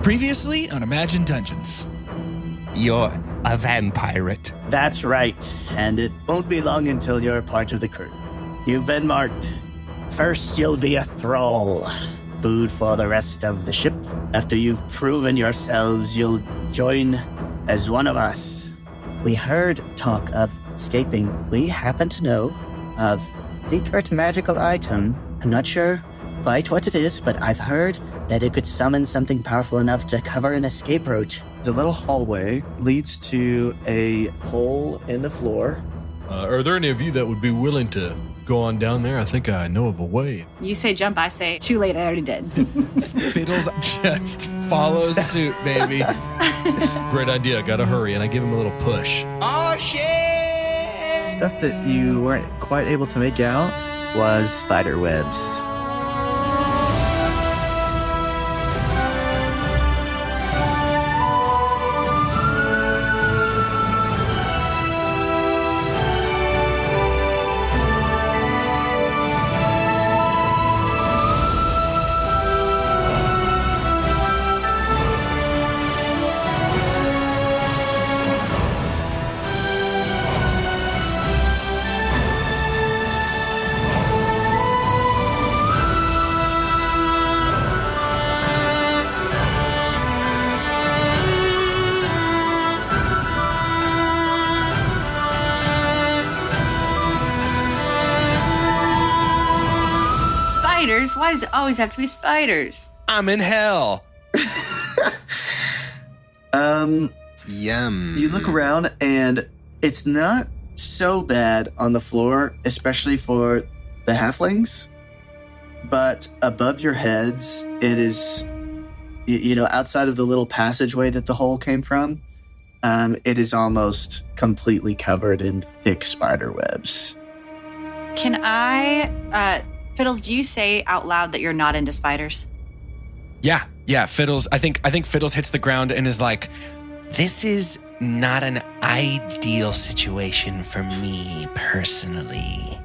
Previously on Imagine Dungeons. You're a vampire. That's right, and it won't be long until you're part of the crew. You've been marked. First, you'll be a thrall, food for the rest of the ship. After you've proven yourselves, you'll join as one of us. We heard talk of escaping. We happen to know of secret magical item. I'm not sure quite what it is, but I've heard that it could summon something powerful enough to cover an escape route. The little hallway leads to a hole in the floor. Are there any of you that would be willing to go on down there? I think I know of a way. You say jump, I say too late, I already did. Fiddles just follows suit, baby. Great idea. Gotta hurry. And I give him a little push. Oh, shit! Stuff that you weren't quite able to make out was spider webs. Spiders? Why does it always have to be spiders? I'm in hell. Yum. You look around and it's not so bad on the floor, especially for the halflings. But above your heads, it is, outside of the little passageway that the hole came from, it is almost completely covered in thick spider webs. Can I, Fiddles, do you say out loud that you're not into spiders? Yeah, Fiddles. I think Fiddles hits the ground and is like, This is not an ideal situation for me personally.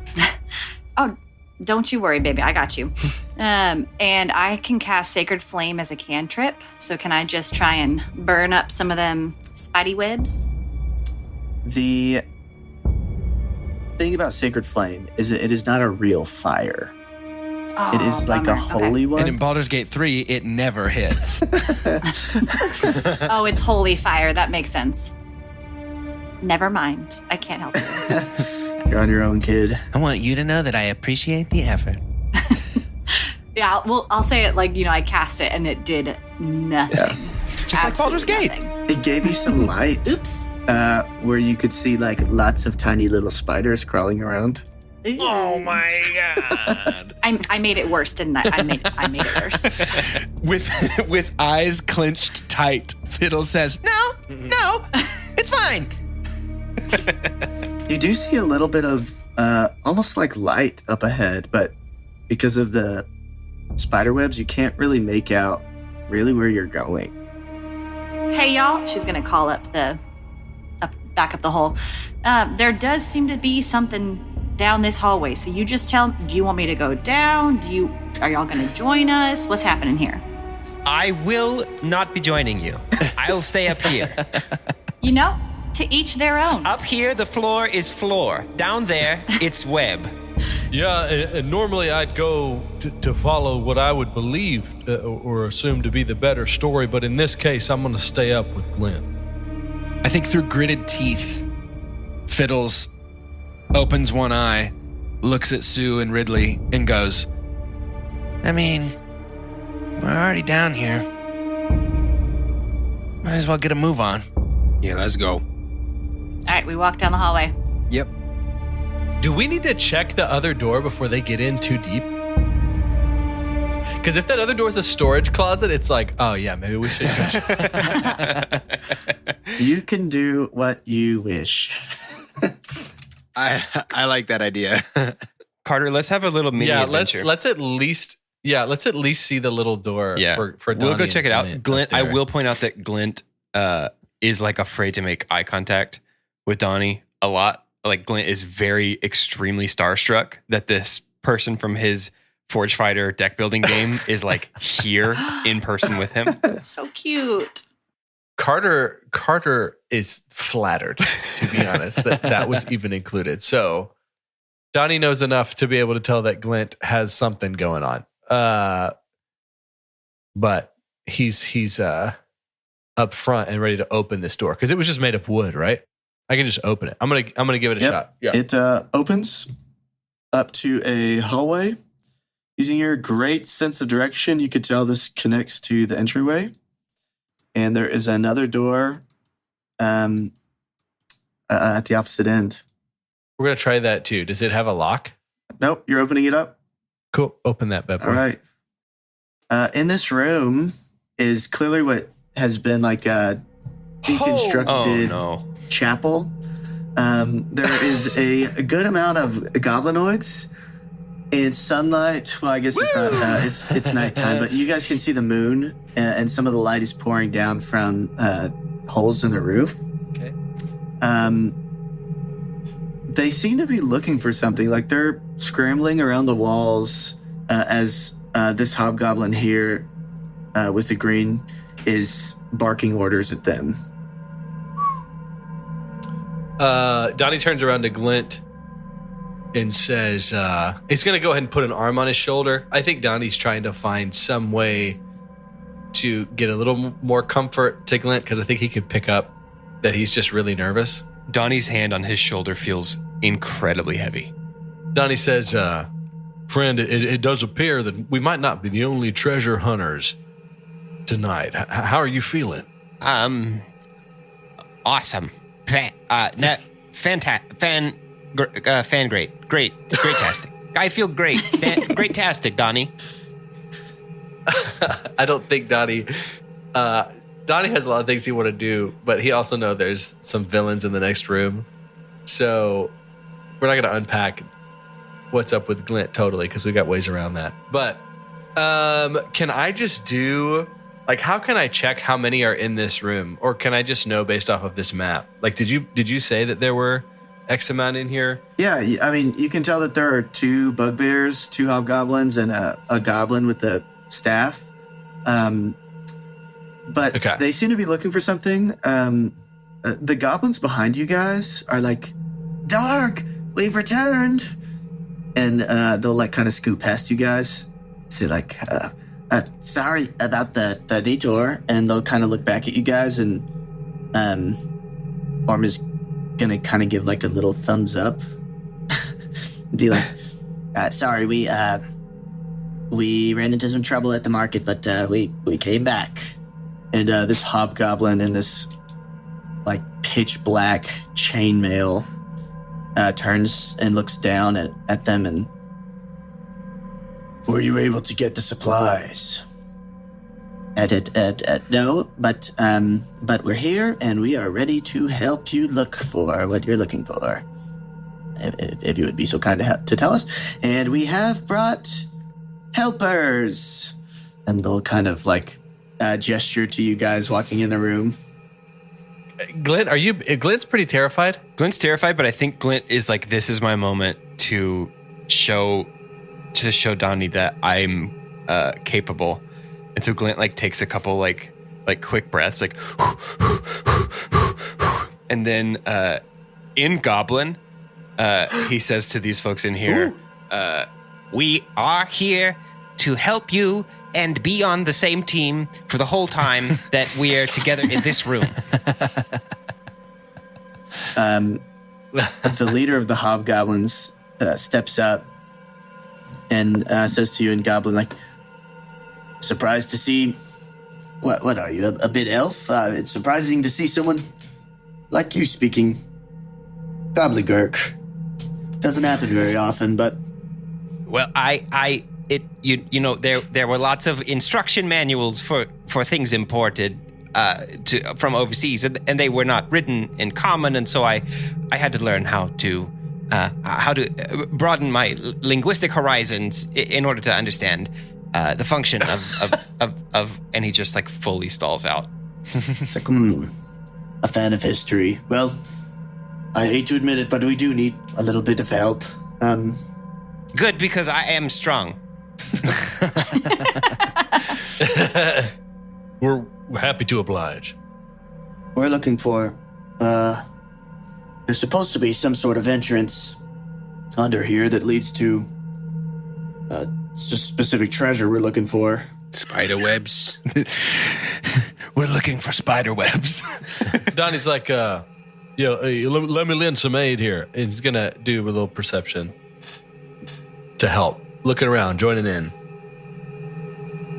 Oh, don't you worry, baby. I got you. And I can cast Sacred Flame as a cantrip. So can I just try and burn up some of them spidey webs? The thing about Sacred Flame is that it is not a real fire. Oh, It is like bummer. a holy one. and in Baldur's Gate 3, it never hits. Oh, it's holy fire. That makes sense. Never mind. I can't help you. You're on your own, kid. I want you to know that I appreciate the effort. Yeah, I'll say it like, I cast it and it did nothing. Yeah. Just like Baldur's Gate. Nothing. It gave you some light. Oops. Where you could see like lots of tiny little spiders crawling around. Oh my god. I made it worse, didn't I? I made it worse. With eyes clenched tight, Fiddle says, No, it's fine. You do see a little bit of almost like light up ahead, but because of the spider webs, you can't really make out really where you're going. Hey, y'all. She's going to call up back up the hole. There does seem to be something down this hallway. So you just tell, do you want me to go down? Are y'all going to join us? What's happening here? I will not be joining you. I'll stay up here. To each their own. Up here, the floor is floor. Down there, it's web. Yeah, and normally I'd go to follow what I would believe or assume to be the better story, but in this case, I'm going to stay up with Glint. I think through gritted teeth, Fiddles opens one eye, looks at Sue and Ridley, and goes, I mean, we're already down here. Might as well get a move on. Yeah, let's go. All right, we walk down the hallway. Yep. Do we need to check the other door before they get in too deep? Because if that other door is a storage closet, it's like, oh yeah, maybe we should go check. You can do what you wish. I like that idea. Carter, let's have a little mini adventure. let's at least see the little door. Yeah, for we'll go Donnie check it and out. Glint, I there. will point out that Glint is like afraid to make eye contact with Donnie a lot. Like Glint is extremely starstruck that this person from his Forge Fighter deck building game is like here in person with him. So cute. Carter is flattered, to be honest, that was even included. So Donnie knows enough to be able to tell that Glint has something going on. But he's up front and ready to open this door because it was just made of wood, right? I can just open it. I'm gonna give it a shot. Yeah. It opens up to a hallway. Using your great sense of direction, you could tell this connects to the entryway. And there is another door at the opposite end. We're gonna try that too. Does it have a lock? Nope, you're opening it up. Cool. Open that bad boy. All right. In this room is clearly what has been like a deconstructed chapel. There is a good amount of goblinoids. In sunlight, well, I guess it's not. It's nighttime, but you guys can see the moon, and some of the light is pouring down from holes in the roof. Okay. They seem to be looking for something. Like they're scrambling around the walls as this hobgoblin here with the green is barking orders at them. Donnie turns around to Glint and says, he's going to go ahead and put an arm on his shoulder. I think Donnie's trying to find some way to get a little more comfort to Glint because I think he could pick up that he's just really nervous. Donnie's hand on his shoulder feels incredibly heavy. Donnie says, friend, it does appear that we might not be the only treasure hunters tonight. How are you feeling? Awesome. Great-tastic. I feel great. Great-tastic, Donnie. I don't think Donnie has a lot of things he want to do, but he also knows there's some villains in the next room. So we're not going to unpack what's up with Glint totally because we got ways around that. But can I just do... Like, how can I check how many are in this room? Or can I just know based off of this map? Like, did you say that there were X amount in here? Yeah, I mean, you can tell that there are 2 bugbears, 2 hobgoblins, and a goblin with a staff. But okay. They seem to be looking for something. The goblins behind you guys are like, Dark, we've returned. And they'll like kind of scoot past you guys. Say like, sorry about the detour. And they'll kind of look back at you guys and Orm is gonna kind of give like a little thumbs up. Be like, sorry, we ran into some trouble at the market, but we came back. And this hobgoblin in this like pitch black chainmail turns and looks down at them and, were you able to get the supplies? No, but we're here and we are ready to help you look for what you're looking for. If you would be so kind to tell us. And we have brought helpers. And they'll kind of like gesture to you guys walking in the room. Glint, Glint's pretty terrified? Glint's terrified, but I think Glint is like, this is my moment to show Donnie that I'm capable. And so Glint like takes a couple like quick breaths, like, and then in Goblin, he says to these folks in here, we are here to help you and be on the same team for the whole time that we're together in this room. The leader of the hobgoblins steps up and says to you in Goblin, like, surprised to see, what are you, a bit elf? It's surprising to see someone like you speaking gobbledygook. Doesn't happen very often, but... Well, you know, there were lots of instruction manuals for things imported from overseas, and they were not written in common, and so I had to learn how to broaden my linguistic horizons in order to understand the function of and he just like fully stalls out. It's like, a fan of history. Well, I hate to admit it, but we do need a little bit of help. Good, because I am strong. We're happy to oblige. We're looking for, there's supposed to be some sort of entrance under here that leads to a specific treasure we're looking for. Spider webs. We're looking for spider webs. Donnie's like, let me lend some aid here. And he's going to do a little perception to help. Looking around, joining in.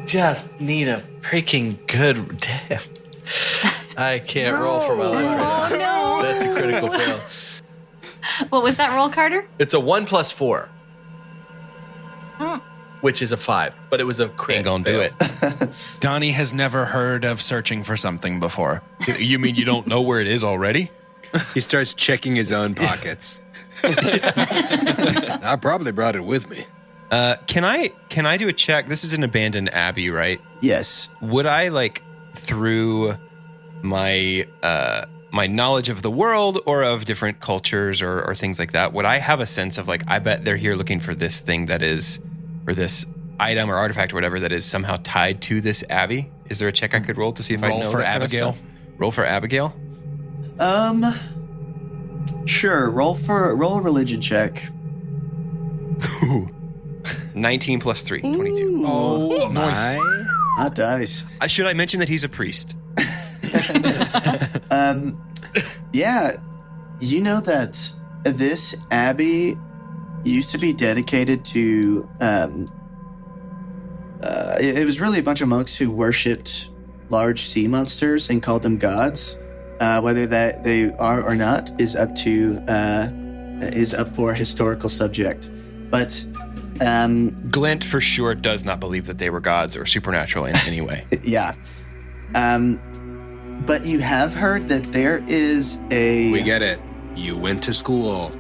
Just need a freaking good... Damn. I can't roll for my life right now. Oh, no. That's a critical fail. What was that roll, Carter? It's a 1 + 4. Which is a 5, but it was a crit. Ain't gonna do it. Donnie has never heard of searching for something before. You mean you don't know where it is already? He starts checking his own pockets. I probably brought it with me. Can I do a check? This is an abandoned abbey, right? Yes. Would I through my my knowledge of the world or of different cultures or things like that, would I have a sense of I bet they're here looking for this thing that is, or this item or artifact or whatever that is somehow tied to this abbey? Is there a check I could roll to see if I know Roll for that kind of Abigail. stuff? Roll for Abigail? Sure. Roll a religion check. 19 + 3, 22. Oh, nice. Hot dice. Should I mention that he's a priest? Yeah, you know that this abbey used to be dedicated to, it was really a bunch of monks who worshipped large sea monsters and called them gods. Whether that they are or not is up for a historical subject. But Glint for sure does not believe that they were gods or supernatural in any way. yeah. But you have heard that there is a... We get it. You went to school.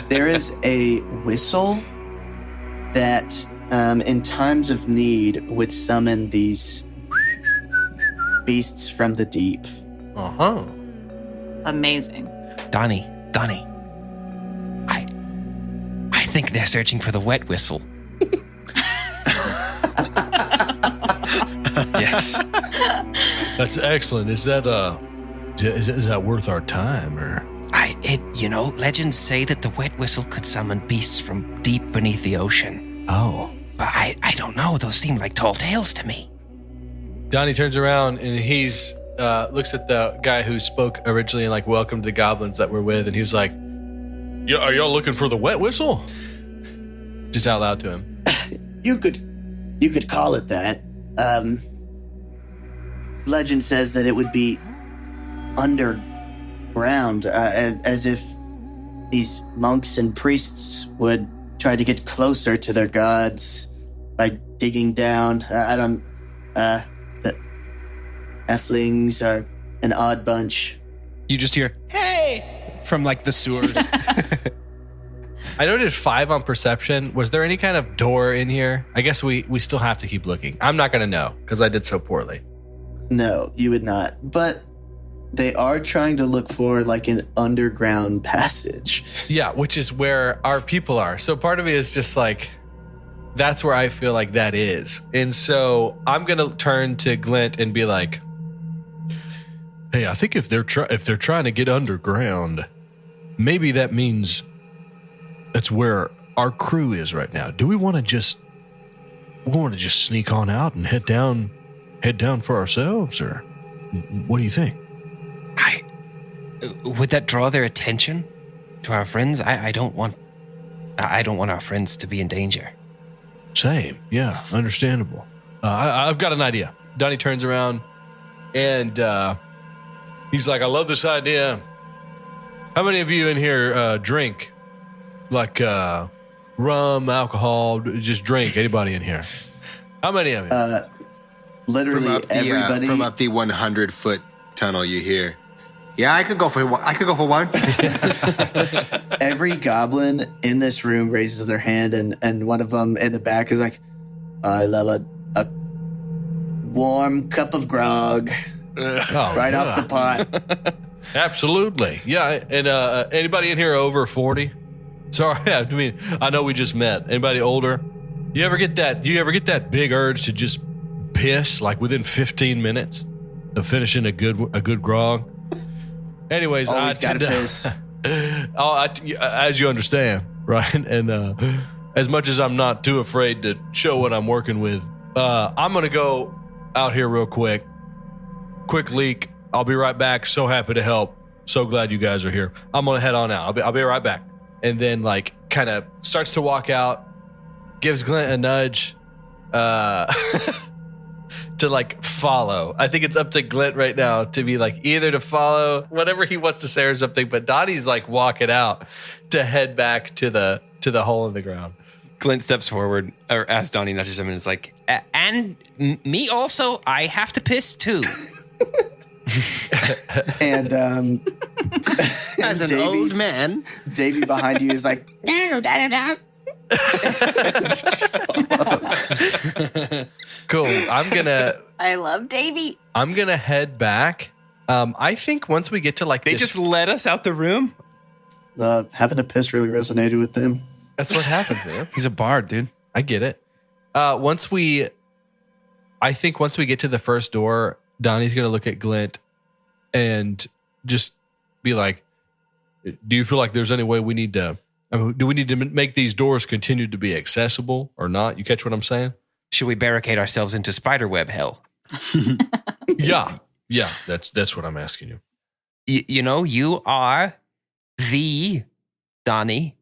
There is a whistle that, in times of need, would summon these beasts from the deep. Uh-huh. Amazing. Donnie, I think they're searching for the wet whistle. Yes. That's excellent. Is that is that worth our time or? Legends say that the wet whistle could summon beasts from deep beneath the ocean. Oh. But I don't know. Those seem like tall tales to me. Donnie turns around and he's looks at the guy who spoke originally and welcomed the goblins that we're with, and he was like, "Yeah, are y'all looking for the wet whistle?" Just out loud to him. You could call it that. Legend says that it would be underground, as if these monks and priests would try to get closer to their gods by digging down. The Efflings are an odd bunch. You just hear, "Hey!" from the sewers. I noted 5 on perception. Was there any kind of door in here? I guess we still have to keep looking. I'm not going to know because I did so poorly. No, you would not. But they are trying to look for an underground passage. Yeah, which is where our people are. So part of me is just that's where I feel like that is. And so I'm going to turn to Glint and be like, "Hey, I think if they're trying to get underground, maybe that means that's where our crew is right now. Do we want to just sneak on out and head down for ourselves, or what do you think?" Would that draw their attention to our friends? I don't want our friends to be in danger. Same. Yeah, understandable. I've got an idea. Donnie turns around and he's like, "I love this idea. How many of you in here drink rum, alcohol, just drink? Anybody in here? How many of you?" Literally everybody. From up the 100-foot tunnel, you hear, "Yeah, I could go for one." Every goblin in this room raises their hand, and one of them in the back is like, "I love a warm cup of grog right off the pot." Absolutely. Yeah. And anybody in here over 40? Sorry, I know we just met. Anybody older? You ever get that big urge to just piss like within 15 minutes of finishing a good grog? Anyways, Always I tend gotta to piss. as you understand, right? And as much as I'm not too afraid to show what I'm working with, I'm gonna go out here real quick. Quick leak. I'll be right back. So happy to help. So glad you guys are here. I'm gonna head on out. I'll be right back. And then like kind of starts to walk out, gives Glint a nudge to like follow. I think it's up to Glint right now to be like either to follow whatever he wants to say or something, but Donnie's like walking out to head back to the hole in the ground. Glint steps forward, or as Donnie nudges him, and is like, And me also, I have to piss too. And As an Davey- old man. Davey behind you is like, Cool. I love Davy. I'm gonna head back. I think once we get to like they this, just let us out the room? having to piss really resonated with them. that's what happens, man. He's a bard, dude. I get it. Once we get to the first door, Donnie's gonna look at Glint and just be like, "Do you feel like there's any way we need to? Do we need to make these doors continue to be accessible or not? You catch what I'm saying?" Should we barricade ourselves into spiderweb hell? Yeah. That's what I'm asking you. You know, you are the Donnie,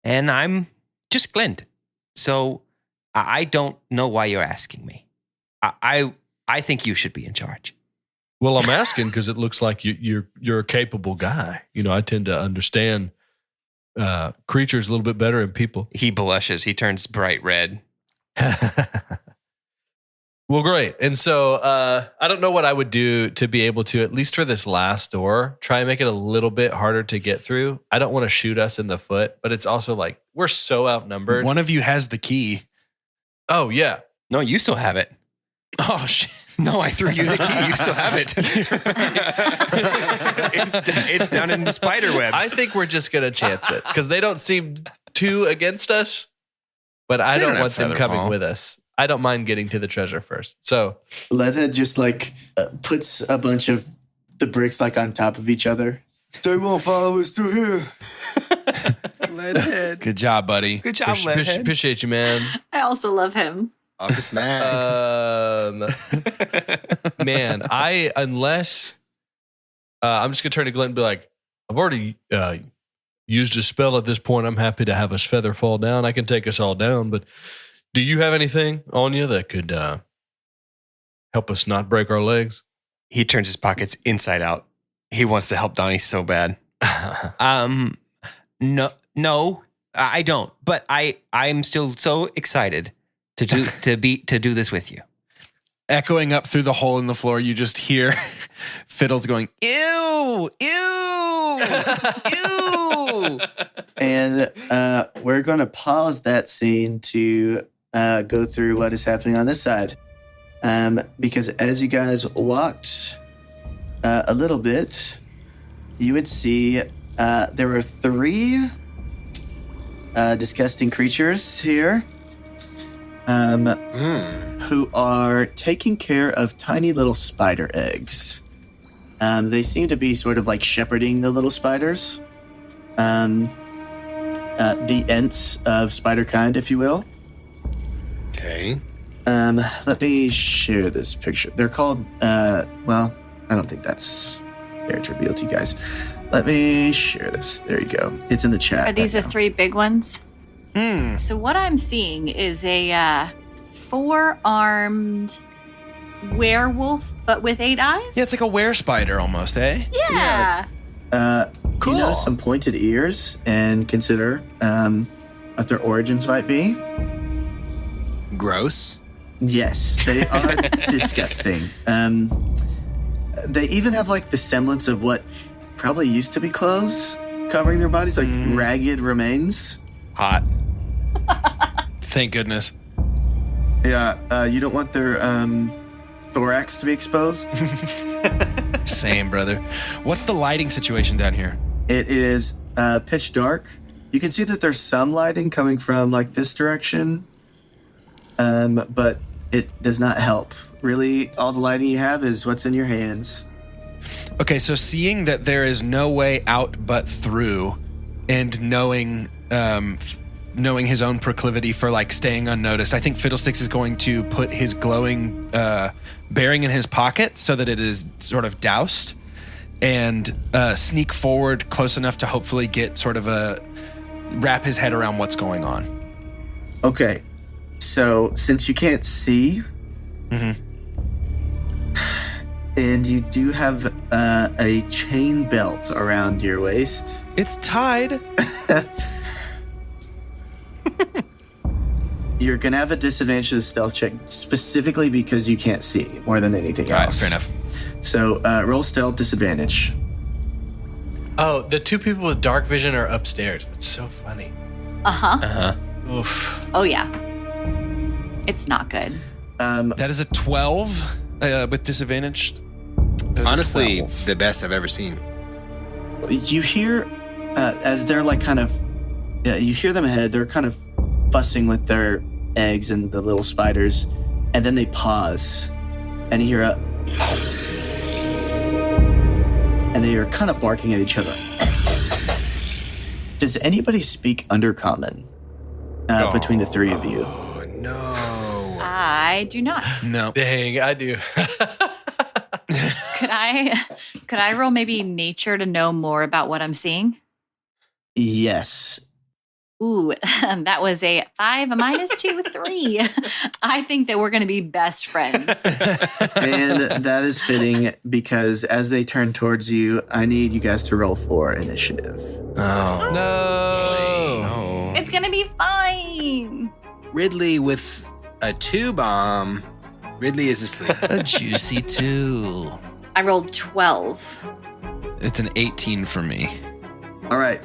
and I'm just Glint. So I don't know why you're asking me. I think you should be in charge. Well, I'm asking because it looks like you're a capable guy. You know, I tend to understand creatures a little bit better than people. He blushes. He turns bright red. Well, great. And so I don't know what I would do to be able to, at least for this last door, try and make it a little bit harder to get through. I don't want to shoot us in the foot, but it's also like we're so outnumbered. One of you has the key. Oh, yeah. No, you still have it. Oh, shit. No, I threw you the key. You still have it. it's down in the spider webs. I think we're just going to chance it because they don't seem too against us, but I They don't don't want have them feather coming fall. with us. I don't mind getting to the treasure first. So Leadhead just like puts a bunch of the bricks like on top of each other. They won't follow us through here. Leadhead. Good job, buddy. Good job, Leadhead. appreciate you, man. I also love him. Office Max. Man, unless I'm just gonna turn to Glenn and be like, I've already used a spell at this point. I'm happy to have us feather fall down. I can take us all down, but do you have anything on you that could help us not break our legs? He turns his pockets inside out. He wants to help Donnie so bad. No, I don't. But I'm still so excited to do this with you. Echoing up through the hole in the floor, you just hear Fiddles going, ew, ew, ew. And we're going to pause that scene to go through what is happening on this side. Because as you guys walked a little bit, you would see there were 3 disgusting creatures here who are taking care of tiny little spider eggs. They seem to be sort of like shepherding the little spiders. The ents of spider kind, if you will. Okay. Let me share this picture. They're called, well, I don't think that's very trivial to you guys. Let me share this. There you go. It's in the chat. Are these right the now. 3 big ones? So what I'm seeing is a 4-armed werewolf, but with 8 eyes? Yeah, it's like a were spider almost, eh? Yeah. You notice some pointed ears and consider what their origins might be. Gross. Yes, they are disgusting. They even have like the semblance of what probably used to be clothes covering their bodies, like ragged remains. Hot. Thank goodness. Yeah, you don't want their thorax to be exposed. Same, brother. What's the lighting situation down here? It is pitch dark. You can see that there's some lighting coming from like this direction, but it does not help. Really, all the lighting you have is what's in your hands. Okay, so seeing that there is no way out but through, and knowing his own proclivity for like staying unnoticed, I think Fiddlesticks is going to put his glowing bearing in his pocket so that it is sort of doused, and sneak forward close enough to hopefully get sort of wrap his head around what's going on. Okay, so since you can't see, and you do have a chain belt around your waist. It's tied. You're going to have a disadvantage to the stealth check specifically because you can't see more than anything else. All right, fair enough. So roll stealth disadvantage. Oh, the two people with dark vision are upstairs. That's so funny. Oof. Oh, yeah. It's not good. That is a 12 with disadvantage. That is Honestly, a 12. the best I've ever seen. You hear as they're like kind of, you hear them ahead. They're kind of fussing with their eggs and the little spiders, and then they pause, and you hear and they are kind of barking at each other. Does anybody speak Undercommon between the three of you? Oh, no. I do not. No. Dang, I do. Could I roll maybe nature to know more about what I'm seeing? Yes. Ooh, that was a 5, a -2, 3. I think that we're going to be best friends. And that is fitting because as they turn towards you, I need you guys to roll for initiative. Oh. No. It's going to be fine. Ridley with a 2 bomb. Ridley is asleep. A juicy 2. I rolled 12. It's an 18 for me. All right.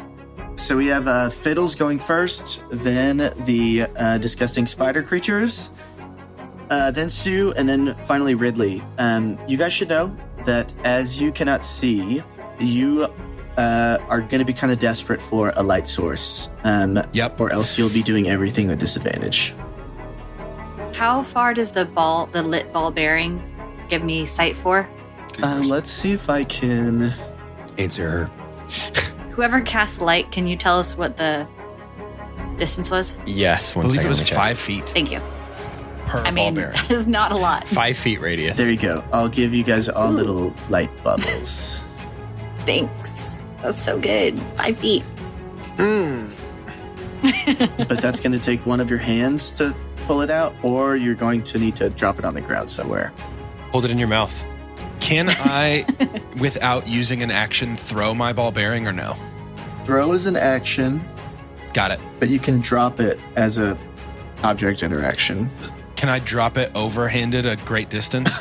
So we have Fiddles going first, then the disgusting spider creatures, then Sue, and then finally Ridley. You guys should know that as you cannot see, you are going to be kind of desperate for a light source. Yep. Or else you'll be doing everything with disadvantage. How far does the lit ball bearing give me sight for? Let's see if I can Answer her. Whoever casts light, can you tell us what the distance was? Yes, I one believe second. it was let me check. 5 feet Thank you. per I mean, ball bearing. that is not a lot. 5 feet radius. There you go. I'll give you guys all little light bubbles. Thanks. That's so good. 5 feet. But that's going to take one of your hands to pull it out, or you're going to need to drop it on the ground somewhere. Hold it in your mouth. Can I, without using an action, throw my ball bearing or no? Throw is an action, Got it. but you can drop it as a object interaction. Can I drop it overhanded a great distance?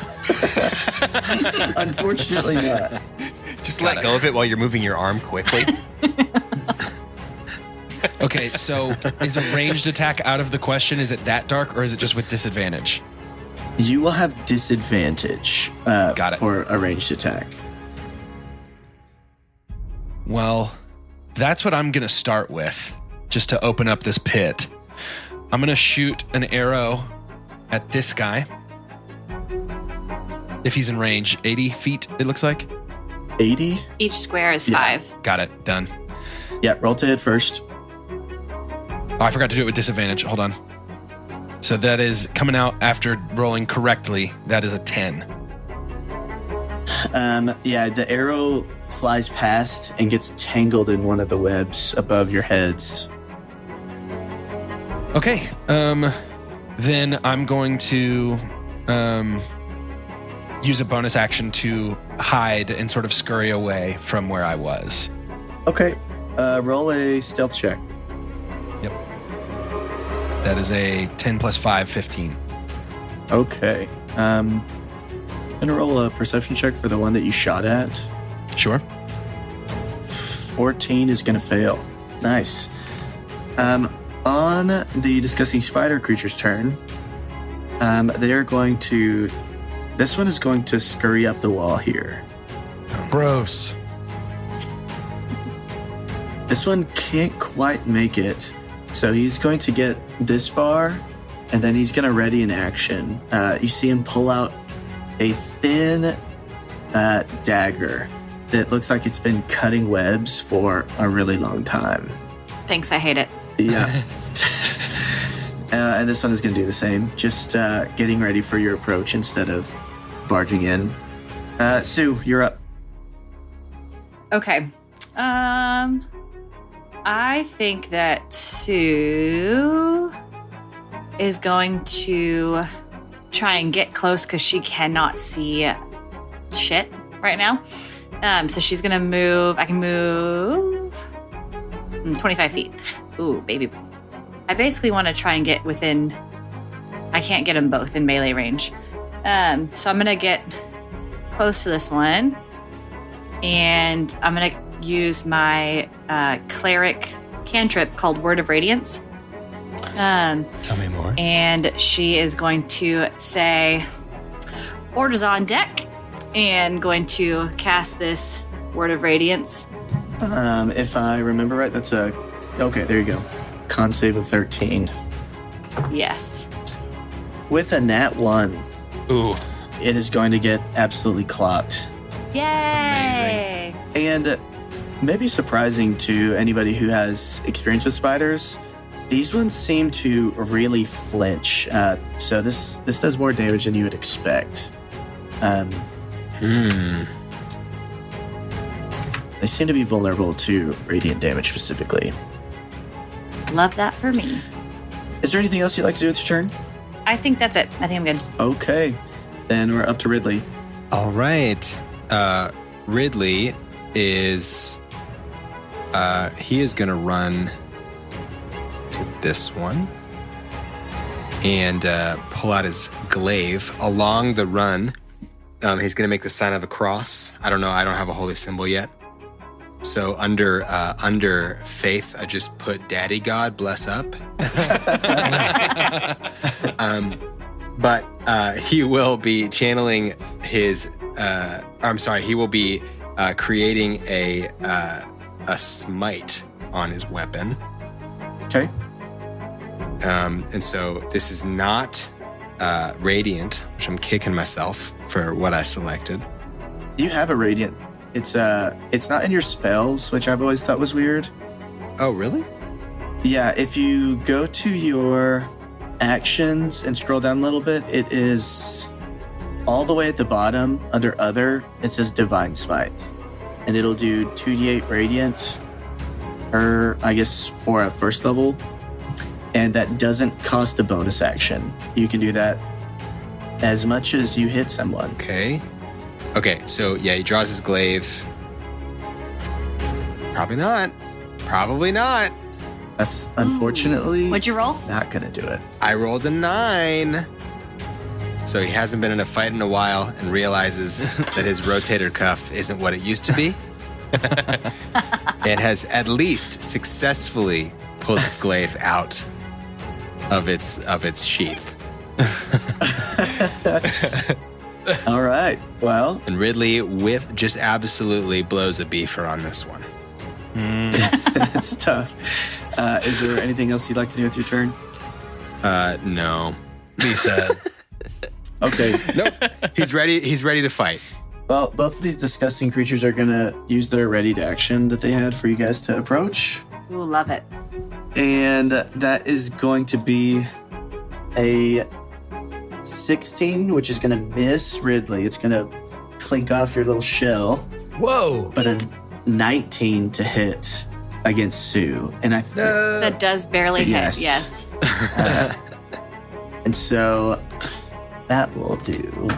Unfortunately not. Just Got let it. go of it while you're moving your arm quickly. Okay, so is a ranged attack out of the question? Is it that dark, or is it just with disadvantage? You will have disadvantage Got it. for a ranged attack. Well, that's what I'm going to start with, just to open up this pit. I'm going to shoot an arrow at this guy. If he's in range, 80 feet, it looks like. 80? Each square is Yeah. 5. Got it. Done. Yeah, roll to hit first. Oh, I forgot to do it with disadvantage. Hold on. So that is coming out after rolling correctly. That is a 10. Yeah, the arrow flies past and gets tangled in one of the webs above your heads. Okay. Then I'm going to use a bonus action to hide and sort of scurry away from where I was. Okay, roll a stealth check. Yep. That is a 10 plus 5, 15. Okay. I'm gonna roll a perception check for the one that you shot at. Sure. 14 is gonna fail. Nice. On the disgusting spider creature's turn, they are going to. This one is going to scurry up the wall here. Gross. This one can't quite make it, so he's going to get this far, and then he's going to ready an action. You see him pull out a thin dagger that looks like it's been cutting webs for a really long time. Thanks, I hate it. Yeah. And this one is going to do the same. Just getting ready for your approach instead of barging in. Sue, you're up. Okay. I think that Sue is going to try and get close because she cannot see shit right now. So she's gonna move. I can move 25 feet. Ooh, baby. I basically want to try and get within. I can't get them both in melee range. So I'm gonna get close to this one, and I'm gonna use my cleric cantrip called Word of Radiance. Tell me more. And she is going to say, "Orders on deck," and going to cast this Word of Radiance. If I remember right, that's a... Okay, there you go. Con save of 13. Yes. With a nat 1, Ooh. it is going to get absolutely clocked. Yay! And maybe surprising to anybody who has experience with spiders, these ones seem to really flinch. So this does more damage than you would expect. They seem to be vulnerable to radiant damage specifically. Love that for me. Is there anything else you'd like to do with your turn? I think that's it. I think I'm good. Okay, then we're up to Ridley. All right. Ridley is he is going to run to this one and pull out his glaive. Along the run, he's going to make the sign of a cross. I don't know. I don't have a holy symbol yet. So under faith, I just put Daddy God bless up. But he will be channeling his. He will be creating a smite on his weapon. Okay. And so this is not radiant, which I'm kicking myself for what I selected. You have a radiant. It's not in your spells, which I've always thought was weird. Oh, really? Yeah, if you go to your actions and scroll down a little bit, it is all the way at the bottom under other. It says Divine Smite, and it'll do 2d8 radiant for a first level, and that doesn't cost a bonus action. You can do that as much as you hit someone. Okay, so yeah, he draws his glaive. Probably not. That's unfortunately What'd you roll? not gonna do it. I rolled a 9. So he hasn't been in a fight in a while and realizes that his rotator cuff isn't what it used to be. And has at least successfully pulled his glaive out of its sheath. All right. Well, And Ridley just absolutely blows a beefer on this one. it's tough. Is there anything else you'd like to do with your turn? No. Be sad. Okay. Nope. He's ready to fight. Well, both of these disgusting creatures are gonna use their ready to action that they had for you guys to approach. Ooh, love it. And that is going to be a 16, which is going to miss Ridley. It's going to clink off your little shell. Whoa. But a 19 to hit against Sue. And I think That does barely Yes. hit. Yes. and so that will do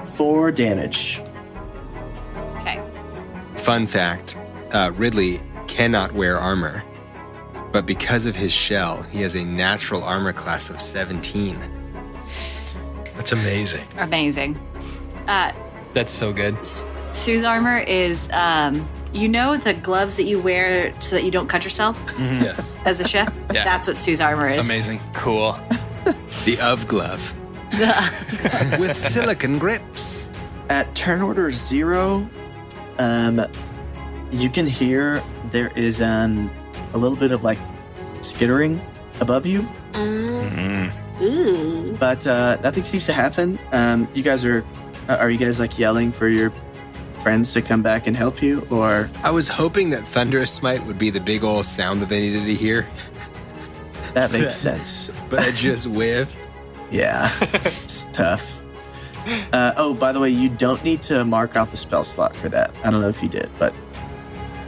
4 damage. Okay. Fun fact, Ridley cannot wear armor, but because of his shell, he has a natural armor class of 17. That's amazing. Amazing. That's so good. Sue's armor is, the gloves that you wear so that you don't cut yourself Yes. as a chef? Yeah. That's what Sue's armor is. Amazing. Cool. The of glove. With silicon grips. At turn order 0, you can hear there is a little bit of like skittering above you. But nothing seems to happen. You guys are you guys like yelling for your friends to come back and help you, or? I was hoping that Thunderous Smite would be the big old sound that they needed to hear. That makes sense. But I just whiffed. Yeah, it's tough. By the way, you don't need to mark off a spell slot for that. I don't know if you did, but...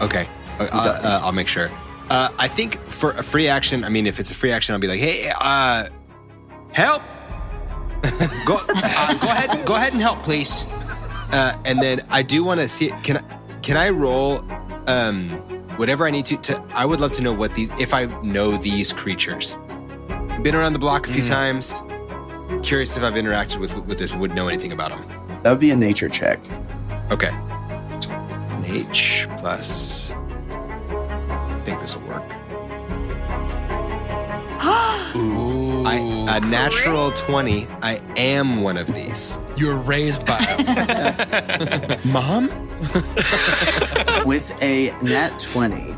Okay, I'll make sure. I think for a free action, I mean, if it's a free action, I'll be like, hey, help! Go ahead and help, please. And then I do want to see, can I roll whatever I need to, I would love to know if I know these creatures. Been around the block a few times. Curious if I've interacted with this and would know anything about them. That would be a nature check. Okay. H plus. I think this will work. Ooh. A natural 20. I am one of these. You were raised by him. Mom? With a nat 20,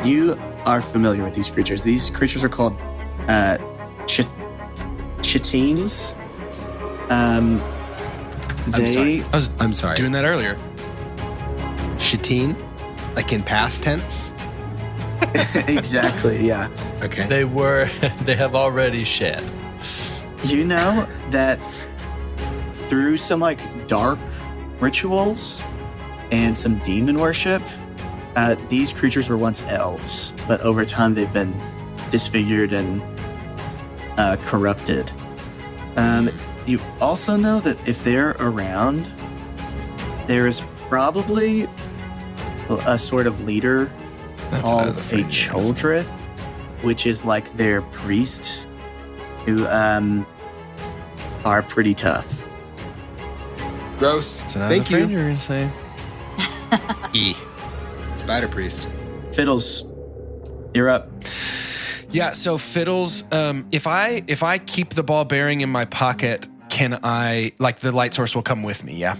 you are familiar with these creatures. These creatures are called chitines. I'm sorry. Doing that earlier. Chitine? Like in past tense? Exactly, yeah. Okay. They have already shed. You know that through some like dark rituals and some demon worship, these creatures were once elves, but over time they've been disfigured and corrupted. You also know that if they're around, there is probably a sort of leader called a Choldrith, which is like their priest, who are pretty tough. Gross. Thank you. You're gonna say. Spider Priest. Fiddles, you're up. Yeah, so Fiddles, if I keep the ball bearing in my pocket, can I, like, the light source will come with me, yeah?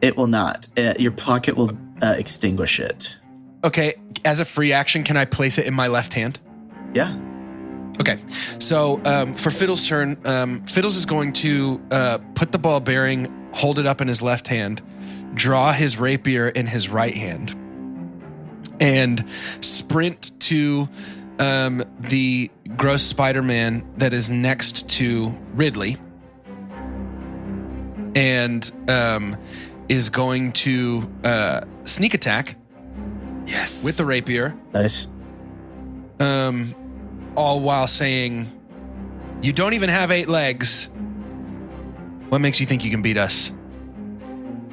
It will not. Your pocket will extinguish it. Okay, as a free action, can I place it in my left hand? Yeah. Okay, so for Fiddles' turn, Fiddles is going to put the ball bearing, hold it up in his left hand, draw his rapier in his right hand, and sprint to the gross Spider-Man that is next to Ridley, and is going to sneak attack. Yes. With the rapier. Nice. All while saying, "You don't even have 8 legs. What makes you think you can beat us?"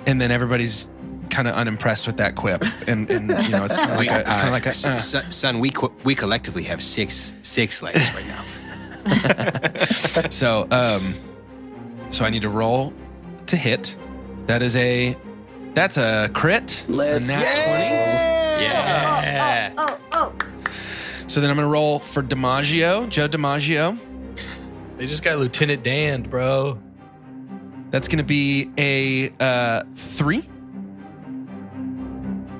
And then everybody's kind of unimpressed with that quip, and you know, it's kind of like a son. We collectively have six legs right now. So I need to roll to hit. That's a crit. Let's a nat 20. Yeah. Oh. So then I'm going to roll for Joe DiMaggio. They just got Lieutenant Dan, bro. That's going to be a 3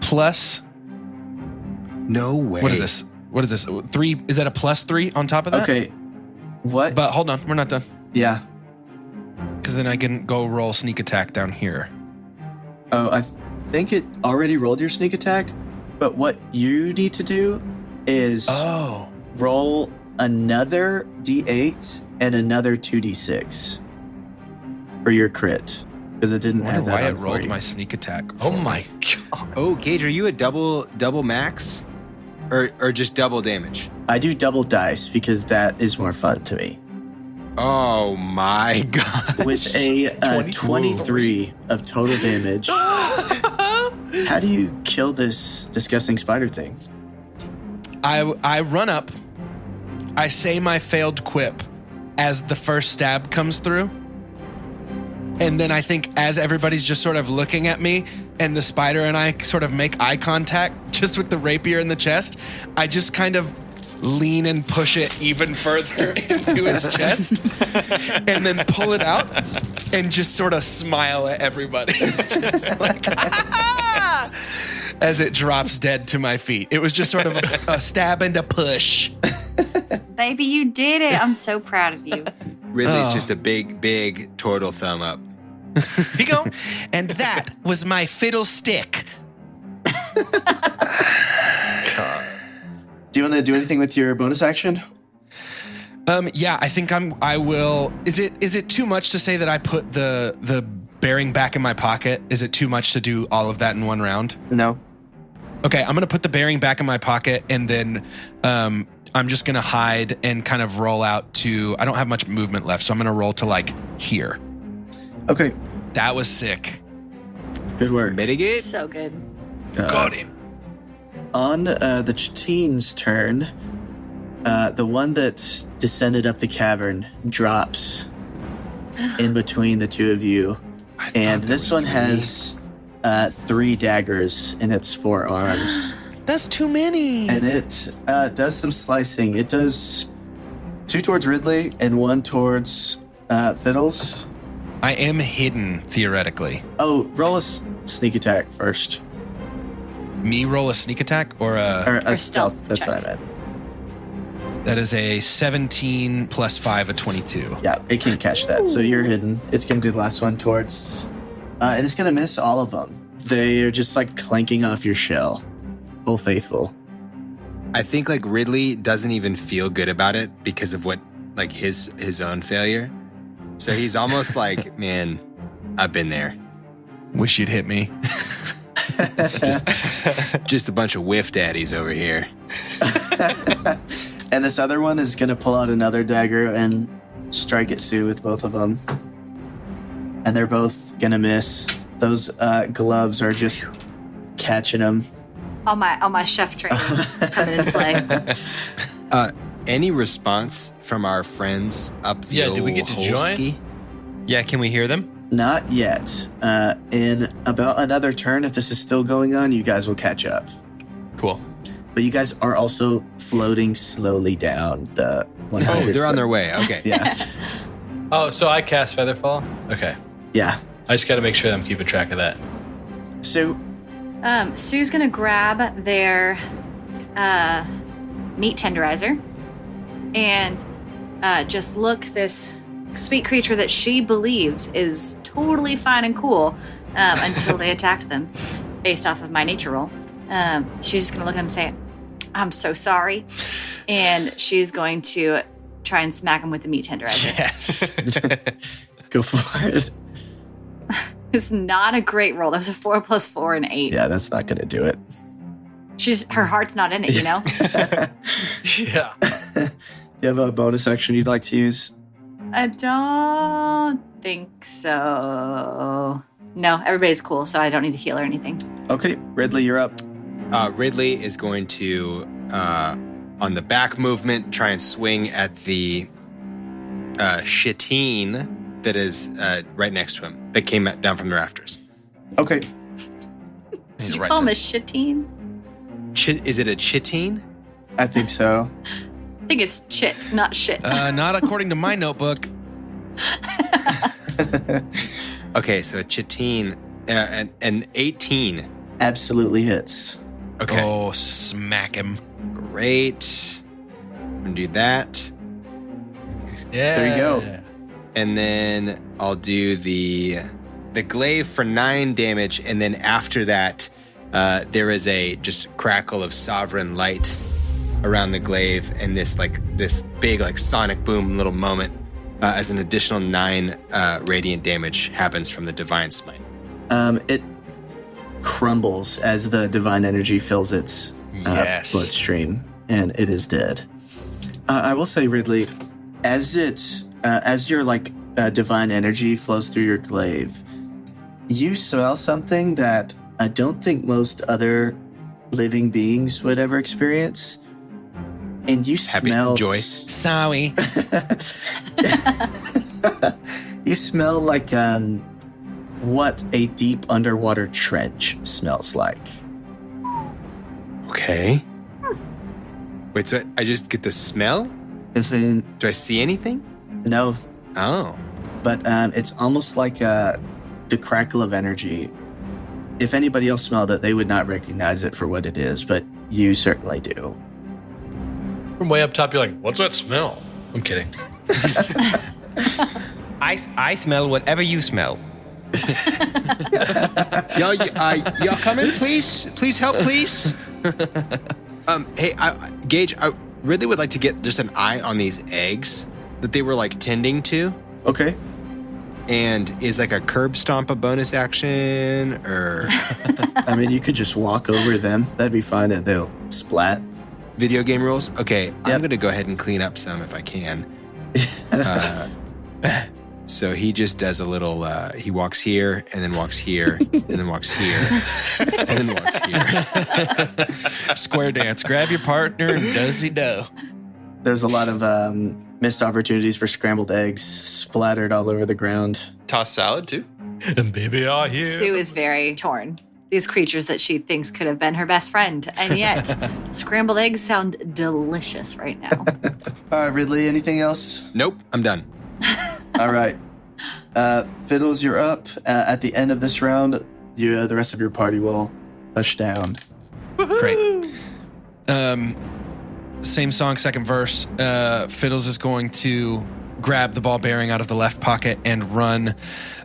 plus. No way. What is this? 3? Is that a plus 3 on top of that? Okay. What? But hold on, we're not done. Yeah. Because then I can go roll sneak attack down here. Oh, I think it already rolled your sneak attack, but what you need to do is roll another D8 and another 2D6 for your crit, because it didn't add that why on it for rolled you. my sneak attack. Oh my god. Oh, Gage, are you a double max, or just double damage? I do double dice because that is more fun to me. Oh my god! With a 23 of total damage. How do you kill this disgusting spider thing? I run up. I say my failed quip as the first stab comes through. And then I think as everybody's just sort of looking at me and the spider and I sort of make eye contact just with the rapier in the chest, I just kind of lean and push it even further into his chest and then pull it out and just sort of smile at everybody. Just like, as it drops dead to my feet. It was just sort of a stab and a push. Baby, you did it. I'm so proud of you. Ridley's just a big turtle thumb up. Here you go. And that was my fiddlestick. Do you want to do anything with your bonus action? Yeah, I think I will. Is it too much to say that I put the bearing back in my pocket? Is it too much to do all of that in one round? No. Okay, I'm going to put the bearing back in my pocket, and then I'm just going to hide and kind of roll out to... I don't have much movement left, so I'm going to roll to, like, here. Okay. That was sick. Good work. Mitigate? So good. Got him. On the Chitin's turn, the one that descended up the cavern drops in between the two of you. And this one has 3 daggers in its forearms. That's too many. And it does some slicing. It does 2 towards Ridley and 1 towards Fiddles. I am hidden, theoretically. Oh, roll a sneak attack first. Me roll a sneak attack or a... Or a stealth stealth, that's check. what I meant. That is a 17 plus 5, a 22. Yeah, it can catch that. So you're hidden. It's going to do the last one towards... and it's going to miss all of them. They are just like clanking off your shell. Full faithful. I think like Ridley doesn't even feel good about it because of what like his own failure. So he's almost like, man, I've been there. Wish you'd hit me. Just a bunch of whiff daddies over here. And this other one is going to pull out another dagger and strike at Sue with both of them. And they're both going to miss. Those gloves are just catching them. All my chef training coming into play. Any response from our friends up the Yeah, do we get to join? Holski? Yeah, can we hear them? Not yet. In about another turn, if this is still going on, you guys will catch up. Cool. But you guys are also floating slowly down the 100 Oh, they're on foot. their way. Okay. Yeah. Oh, so I cast Featherfall? Okay. Yeah. I just got to make sure that I'm keeping track of that. Sue, Sue's gonna grab their meat tenderizer and just look this sweet creature that she believes is totally fine and cool until they attacked them, based off of my nature roll. She's just gonna look at him and say, "I'm so sorry," and she's going to try and smack him with the meat tenderizer. Yes. go for it. It's not a great roll. That was a 4 + 4 and 8. Yeah, that's not going to do it. Her heart's not in it, you know? Yeah. Do you have a bonus action you'd like to use? I don't think so. No, everybody's cool, so I don't need to heal or anything. Okay, Ridley, you're up. Ridley is going to, on the back movement, try and swing at the Chitin that is right next to him, that came down from the rafters. Okay. Did you call him a Chitin? Is it a Chitin? I think so. I think it's chit, not shit. Not according to my notebook. Okay, so a Chitin, an 18. Absolutely hits. Okay, Oh, smack him. great. I'm gonna do that. Yeah. There you go. And then I'll do the glaive for 9 damage, and then after that, there is a just crackle of sovereign light around the glaive, and this big like sonic boom little moment as an additional 9 radiant damage happens from the divine smite. It crumbles as the divine energy fills its Yes. bloodstream, and it is dead. I will say, Ridley, as your divine energy flows through your glaive, you smell something that I don't think most other living beings would ever experience. And you Happy smell joy. Sorry. You smell like what a deep underwater trench smells like. Okay. Wait, so I just get the smell? Do I see anything? No, Oh. but it's almost like the crackle of energy if anybody else smelled it, they would not recognize it for what it is, but you certainly do. From way up top, you're like, what's that smell? I'm kidding. I smell whatever you smell. Y'all coming, please? Please help, please. Hey, Gage, I really would like to get just an eye on these eggs that they were like tending to. Okay. And is like a curb stomp a bonus action, or I mean, you could just walk over them. That'd be fine, and they'll splat. video game rules? Okay, I'm gonna go ahead and clean up some if I can. So he just does a little, he walks here, and then walks here, and then walks here, and then walks here. Square dance. Grab your partner and dozy-do. There's a lot of missed opportunities for scrambled eggs splattered all over the ground. Tossed salad too. And baby, I hear. Sue is very torn. These creatures that she thinks could have been her best friend, and yet scrambled eggs sound delicious right now. All right, Ridley, anything else? Nope, I'm done. All right. Fiddles, you're up. At the end of this round, the rest of your party will touch down. Great. Same song, second verse. Fiddles is going to grab the ball bearing out of the left pocket and run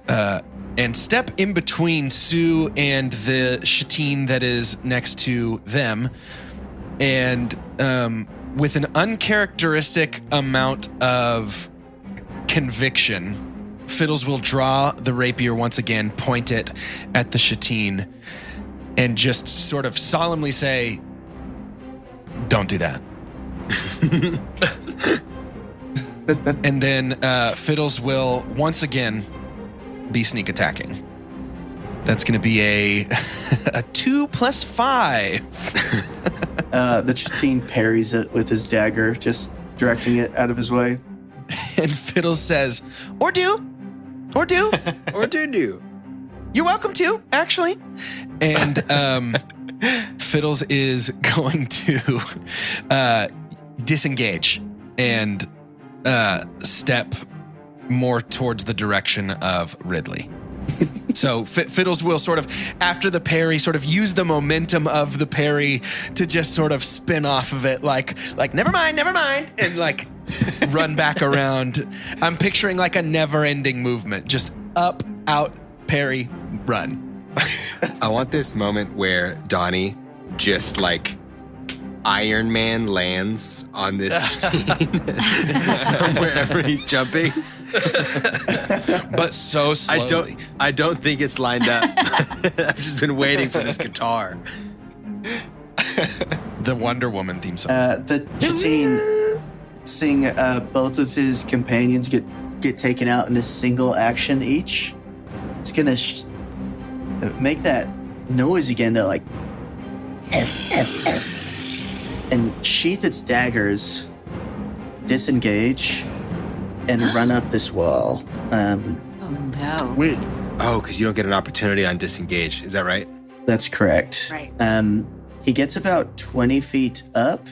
and step in between Sue and the Shatine that is next to them. And with an uncharacteristic amount of conviction, Fiddles will draw the rapier once again, point it at the Shatine, and just sort of solemnly say, "Don't do that." And then Fiddles will once again be sneak attacking. That's going to be a 2 + 5. The Shatine parries it with his dagger, just directing it out of his way. And Fiddles says, or do. Or do. Or do. You're welcome to, actually. And Fiddles is going to disengage and step more towards the direction of Ridley. So Fiddles will sort of, after the parry, sort of use the momentum of the parry to just sort of spin off of it, like never mind, and like run back around. I'm picturing like a never-ending movement, just up, out, parry, run. I want this moment where Donnie just like Iron Man lands on this team from wherever he's jumping. But so slowly. I don't think it's lined up. I've just been waiting for this guitar. The Wonder Woman theme song. The Shatine, seeing both of his companions get taken out in a single action each, it's gonna make that noise again. They're like, and sheath its daggers, disengage, and run up this wall. Oh no. Wait. Oh, because you don't get an opportunity on disengage. Is that right? That's correct. Right. He gets about 20 feet up.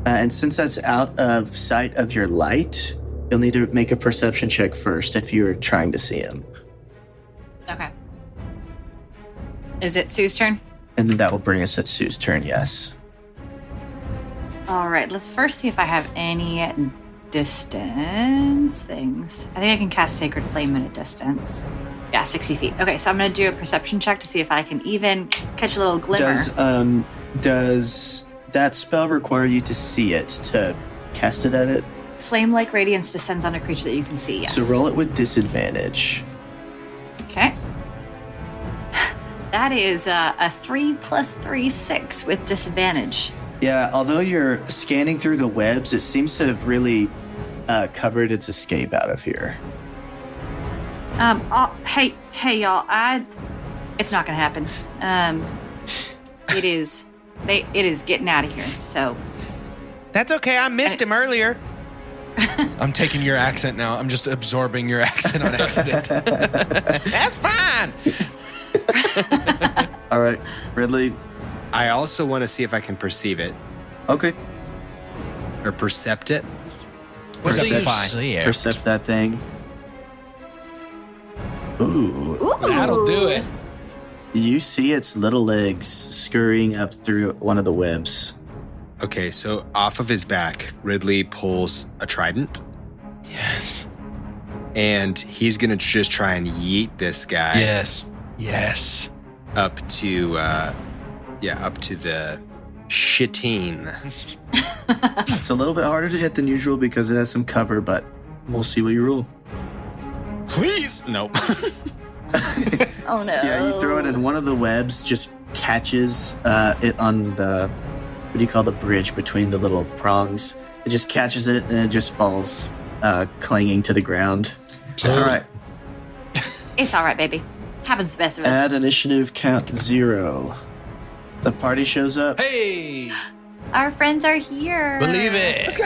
And since that's out of sight of your light, you'll need to make a perception check first if you're trying to see him. Okay. Is it Sue's turn? And then that will bring us at Sue's turn, yes. All right, let's first see if I have any distance things. I think I can cast Sacred Flame at a distance. Yeah, 60 feet. Okay, so I'm going to do a perception check to see if I can even catch a little glimmer. Does that spell require you to see it to cast it at it? Flame-like radiance descends on a creature that you can see, yes. So roll it with disadvantage. Okay. That is a 3 + 3, 6 with disadvantage. Yeah, although you're scanning through the webs, it seems to have really covered its escape out of here. Hey, y'all. It's not gonna happen. It is getting out of here. So That's okay. I missed him earlier. I'm taking your accent now. I'm just absorbing your accent on accident. That's fine. All right, Ridley. I also want to see if I can perceive it. Okay. Or percept it. What's Percept- that? Percept that thing. Ooh. That'll do it. You see its little legs scurrying up through one of the webs. Okay, so off of his back, Ridley pulls a trident. Yes. And he's going to just try and yeet this guy. Yes. Yes. Up to the shitteen. It's a little bit harder to hit than usual because it has some cover, but we'll see what you roll. Please. Nope. Oh no. Yeah, you throw it in one of the webs, just catches it on the, what do you call the bridge between the little prongs? It just catches it and it just falls clanging to the ground. All right. It's all right, baby. Happens to the best of us. Add initiative count 0. The party shows up. Hey, Our friends are here. believe it.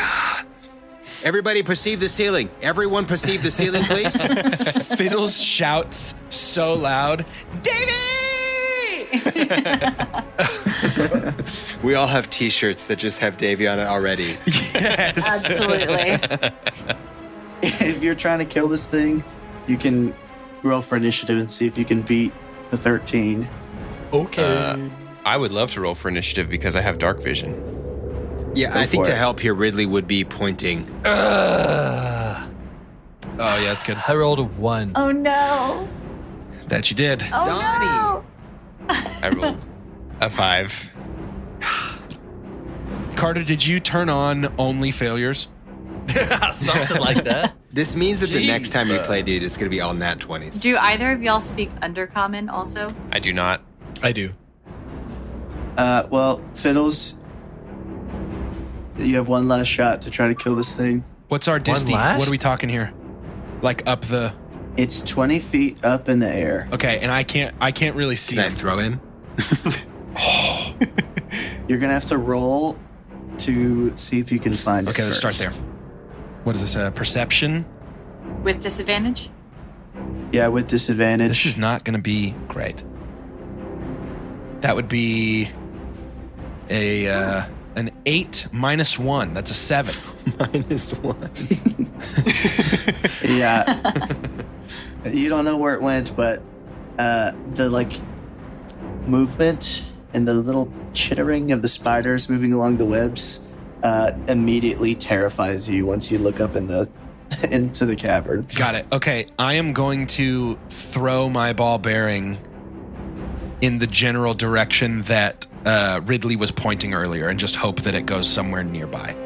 Everybody perceive the ceiling. Everyone perceive the ceiling, please. Fiddles shouts so loud, Davy! We all have T-shirts that just have Davey on it already. Yes. Absolutely. If you're trying to kill this thing, you can roll for initiative and see if you can beat the 13. Okay. I would love to roll for initiative because I have dark vision. Yeah, Go I think for to it. help here, Ridley would be pointing. Oh, yeah, that's good. I rolled a 1. Oh no. That you did. Oh I rolled a 5. Carter, did you turn on only failures? Something like that. This means that the next time you Jesus. play, dude, it's going to be all nat no. 20s. Do either of y'all speak Undercommon also? I do not. I do. Well, Fiddles, you have one last shot to try to kill this thing. What's our disty? last? What are we talking here? Like up the. It's 20 feet up in the air. Okay, and I can't really see Can I him. throw him? You're going to have to roll to see if you can find it. Okay, let's start first. there. What is this? Perception? With disadvantage? Yeah, with disadvantage. This is not going to be great. That would be an 8 minus 1. That's a 7. -1. Yeah. You don't know where it went, but the movement and the little chittering of the spiders moving along the webs immediately terrifies you once you look up into the cavern. Got it. Okay, I am going to throw my ball bearing in the general direction that Ridley was pointing earlier and just hope that it goes somewhere nearby.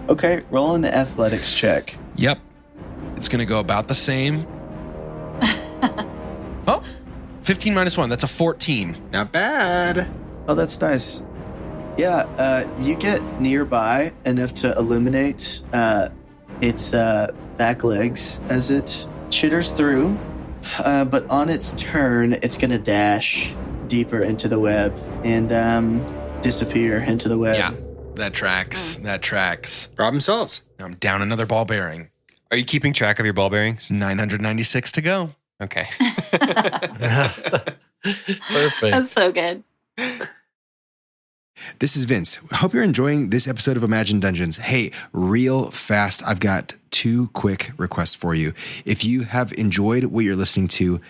Okay, roll an athletics check. Yep. It's going to go about the same. Oh, 15 minus 1. That's a 14. Not bad. Oh, that's nice. Yeah, you get nearby enough to illuminate its back legs as it chitters through, but on its turn, it's going to dash deeper into the web and disappear into the web. Yeah, that tracks. That tracks. Problem solved. I'm down another ball bearing. Are you keeping track of your ball bearings? 996 to go. Okay. Perfect. That's so good. This is Vince. I hope you're enjoying this episode of Imagine Dungeons. Hey, real fast, I've got 2 quick requests for you. If you have enjoyed what you're listening to,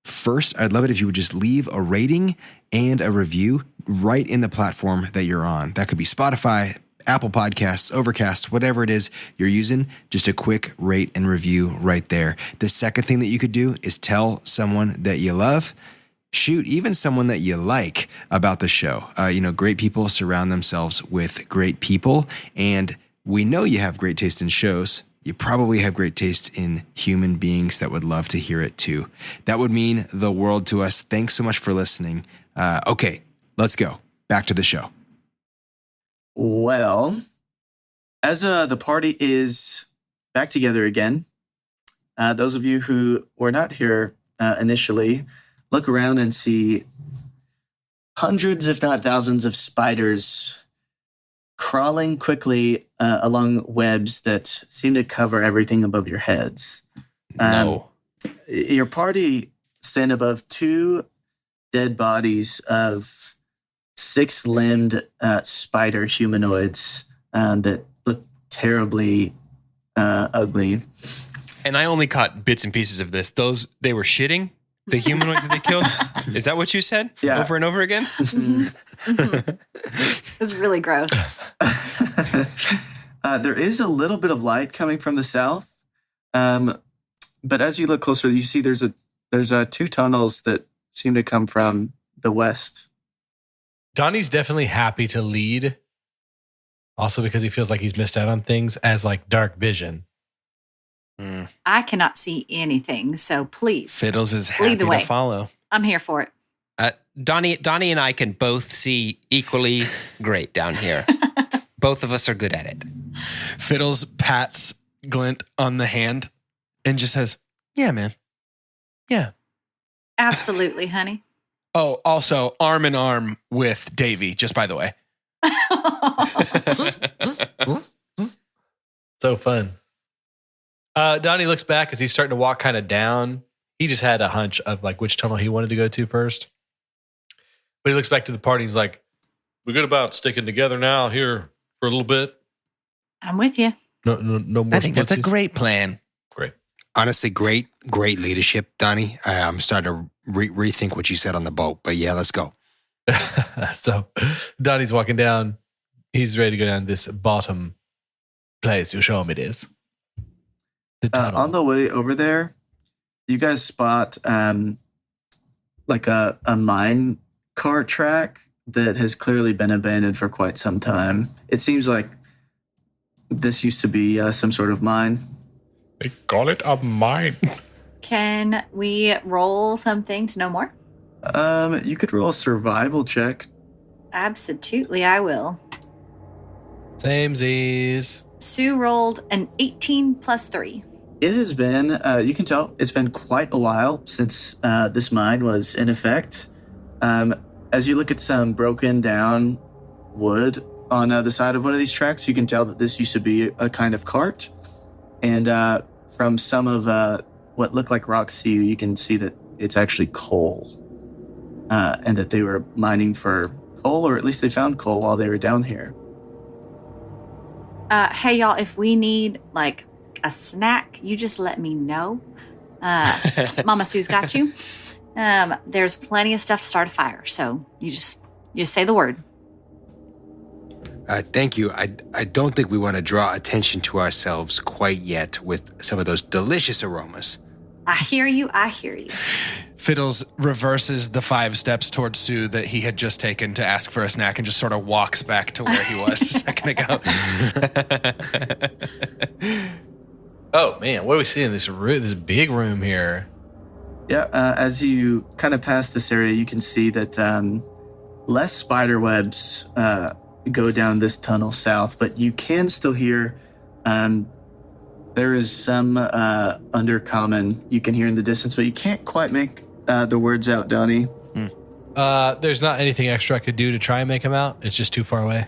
first, I'd love it if you would just leave a rating and a review right in the platform that you're on. That could be Spotify, Apple Podcasts, Overcast, whatever it is you're using, just a quick rate and review right there. The second thing that you could do is tell someone that you love. Shoot, even someone that you like about the show. Great people surround themselves with great people. And we know you have great taste in shows. You probably have great taste in human beings that would love to hear it too. That would mean the world to us. Thanks so much for listening. Okay, let's go. Back to the show. Well, as the party is back together again, those of you who were not here initially, look around and see hundreds, if not thousands, of spiders crawling quickly along webs that seem to cover everything above your heads. No. Your party stand above 2 dead bodies of 6-limbed spider humanoids that look terribly ugly. And I only caught bits and pieces of this. They were shitting? The humanoids they killed? Is that what you said? Yeah. Over and over again? It was really gross. There is a little bit of light coming from the south, but as you look closer, you see there's two tunnels that seem to come from the west. Donnie's definitely happy to lead. Also because he feels like he's missed out on things as like dark vision. I cannot see anything, so please. Fiddles is Lead happy the way. to follow. I'm here for it. Donnie and I can both see equally great down here. Both of us are good at it. Fiddles pats Glint on the hand and just says, "Yeah, man. Yeah." Absolutely, honey. Oh, also arm in arm with Davy, just by the way. So fun. Donnie looks back as he's starting to walk kind of down. He just had a hunch of like which tunnel he wanted to go to first. But he looks back to the party. He's like, "We're good about sticking together now here for a little bit. I'm with you. No more. I think that's a splitsies." great plan. Great. Honestly, great leadership, Donnie. I'm starting to rethink what you said on the boat, but yeah, let's go. So Donnie's walking down. He's ready to go down this bottom place. You show him it is. The tunnel. On the way over there, you guys spot like a mine cart track that has clearly been abandoned for quite some time. It seems like this used to be some sort of mine. They call it a mine. Can we roll something to know more? You could roll a survival check. Absolutely, I will. Samesies. Sue rolled an 18 plus 3. It has been, you can tell, it's been quite a while since this mine was in effect. As you look at some broken down wood on the side of one of these tracks, you can tell that this used to be a kind of cart. And from some of what looked like rocks to you, you can see that it's actually coal. And that they were mining for coal, or at least they found coal while they were down here. Hey, y'all, if we need like a snack, you just let me know. Mama Sue's got you. There's plenty of stuff to start a fire, so you just say the word. Thank you. I don't think we want to draw attention to ourselves quite yet with some of those delicious aromas. I hear you. Fiddles reverses the 5 steps towards Sue that he had just taken to ask for a snack and just sort of walks back to where he was a second ago. Oh man, what do we see in this room? This big room here. Yeah, as you kind of pass this area, you can see that less spider webs go down this tunnel south, but you can still hear there is some undercommon you can hear in the distance, but you can't quite make the words out, Donnie. There's not anything extra I could do to try and make him out. It's just too far away.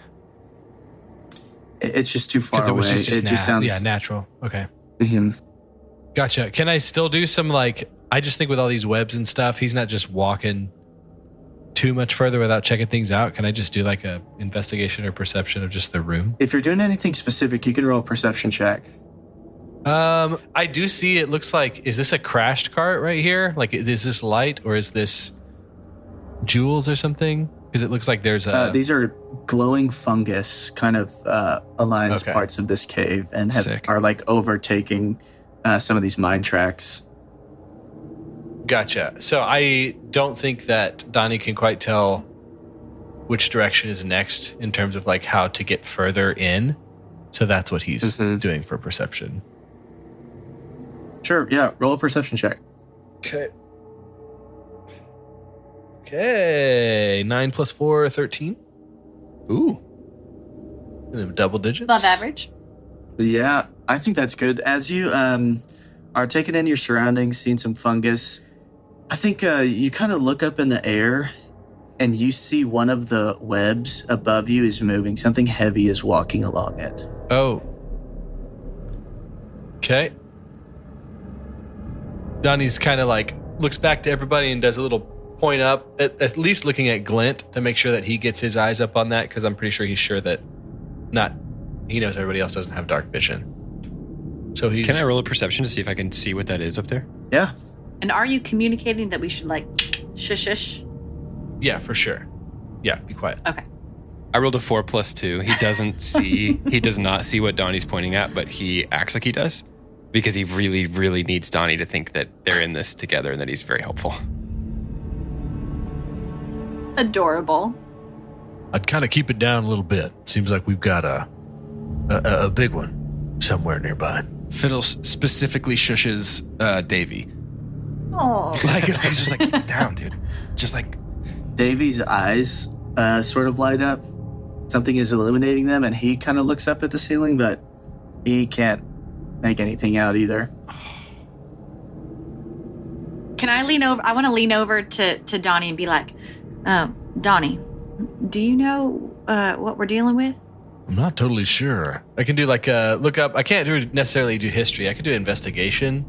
It's just too far away. It just sounds natural. Okay. Mhm. Gotcha. Can I still do some like? I just think with all these webs and stuff, he's not just walking too much further without checking things out. Can I just do like a investigation or perception of just the room? If you're doing anything specific, you can roll a perception check. I do see. It looks like, is this a crashed cart right here? Like, is this light or is this jewels or something? Because it looks like there's a. These are glowing fungus, kind of aligns parts of this cave and are like overtaking some of these mine tracks. Gotcha. So I don't think that Donnie can quite tell which direction is next in terms of like how to get further in. So that's what he's doing for perception. Sure, yeah. Roll a perception check. Okay. 9 plus 4, 13. Ooh. And then double digits. Above average. Yeah, I think that's good. As you are taking in your surroundings, seeing some fungus, I think you kind of look up in the air and you see one of the webs above you is moving. Something heavy is walking along it. Oh. Okay. Donnie's kind of like looks back to everybody and does a little point up, at least looking at Glint to make sure that he gets his eyes up on that, because I'm pretty sure he's sure that he knows everybody else doesn't have dark vision. So he's. Can I roll a perception to see if I can see what that is up there? Yeah. And are you communicating that we should like shush? Yeah, for sure. Yeah, be quiet. Okay. I rolled a 4 + 2. He does not see what Donnie's pointing at, but he acts like he does because he really, really needs Donnie to think that they're in this together and that he's very helpful. Adorable. I'd kind of keep it down a little bit. Seems like we've got a big one somewhere nearby. Fiddle specifically shushes Davy. Oh. Like he's just like, keep it down, dude. Just like Davy's eyes sort of light up. Something is illuminating them, and he kind of looks up at the ceiling, but he can't make anything out either. Can I lean over? I want to lean over to Donnie and be like, Donnie, do you know what we're dealing with? I'm not totally sure. I can do like a look up. I can't necessarily do history. I could do investigation,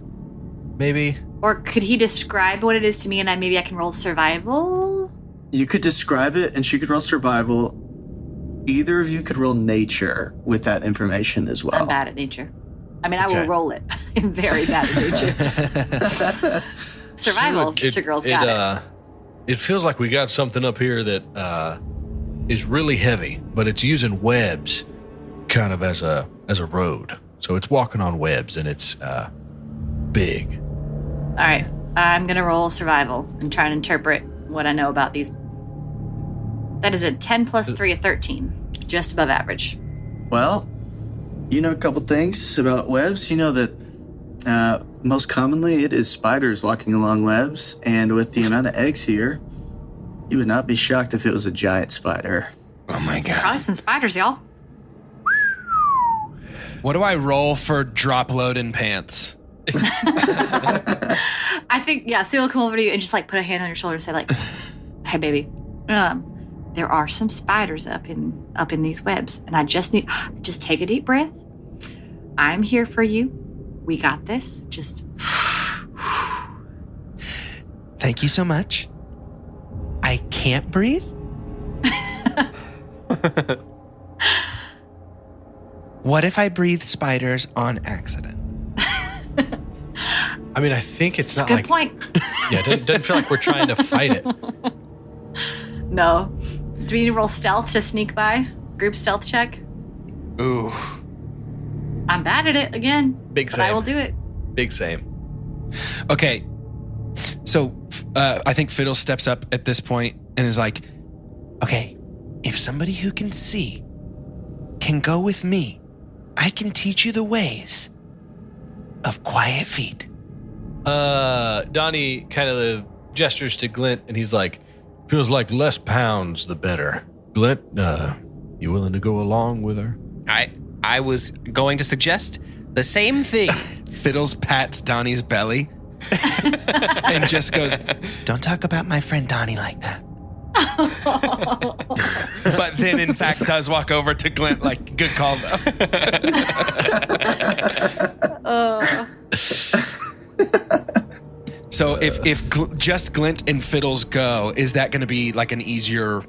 maybe. Or could he describe what it is to me and maybe I can roll survival? You could describe it, and she could roll survival. Either of you could roll nature with that information as well. I'm bad at nature. I mean, I will Okay. roll it. I'm very bad at nature. Survival. Nature girl's got it. It feels like we got something up here that is really heavy, but it's using webs kind of as a road. So it's walking on webs, and it's big. All right. I'm going to roll survival and try and interpret what I know about these. That is a 10 + 3, a 13. Just above average. Well, you know a couple things about webs. You know that most commonly it is spiders walking along webs, and with the amount of eggs here, you would not be shocked if it was a giant spider. Oh my god. Probably some spiders, y'all. what do I roll for drop load in pants? I think, yeah, Sue will come over to you and just like put a hand on your shoulder and say like, hey, baby, there are some spiders up in these webs. And I just take a deep breath. I'm here for you. We got this. Just. Thank you so much. I can't breathe. What if I breathe spiders on accident? I mean, I think it's not Good like. point. Yeah, it doesn't feel like we're trying to fight it. No. Do we need to roll stealth to sneak by? Group stealth check? Ooh. I'm bad at it again. Big but I same. will do it. Big same. Okay. So I think Fiddle steps up at this point and is like, okay, if somebody who can see can go with me, I can teach you the ways of quiet feet. Donnie kind of gestures to Glint, and he's like, Feels like less pounds, the better. Glint, you willing to go along with her? I was going to suggest the same thing. Fiddles pats Donnie's belly and just goes, don't talk about my friend Donnie like that. But then, in fact, does walk over to Glint like, good call, though. So if just Glint and Fiddles go, is that going to be like an easier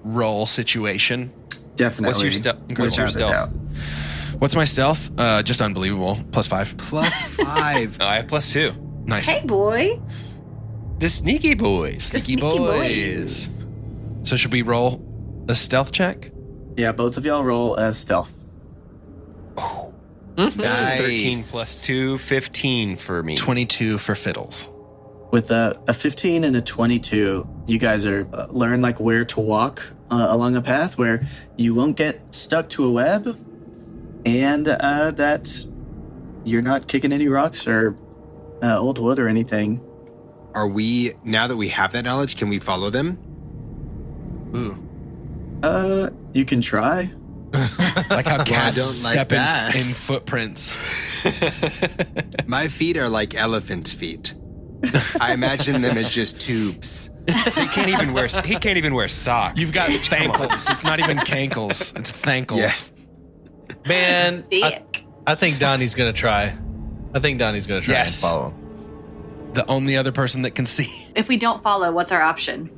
roll situation? Definitely. What's your stealth? Without a doubt. What's my stealth? Just unbelievable. +5. +5. I have +2. Nice. Hey, boys. The sneaky boys. Sneaky boys. So should we roll a stealth check? Yeah, both of y'all roll as stealth. That's a Nice. 13 + 2, 15 for me. 22 for Fiddles. With a 15 and a 22, you guys are learn like where to walk along a path where you won't get stuck to a web, and that you're not kicking any rocks or old wood or anything. Are we, now that we have that knowledge, can we follow them? Ooh. You can try. Like how cats don't like step that. in footprints. My feet are like elephant feet. I imagine them as just tubes. He can't even wear socks. You've got thankles. It's not even cankles. It's thankles. Yes. man, Thick. I think Donnie's going to try. Yes. And follow him. The only other person that can see. If we don't follow, what's our option?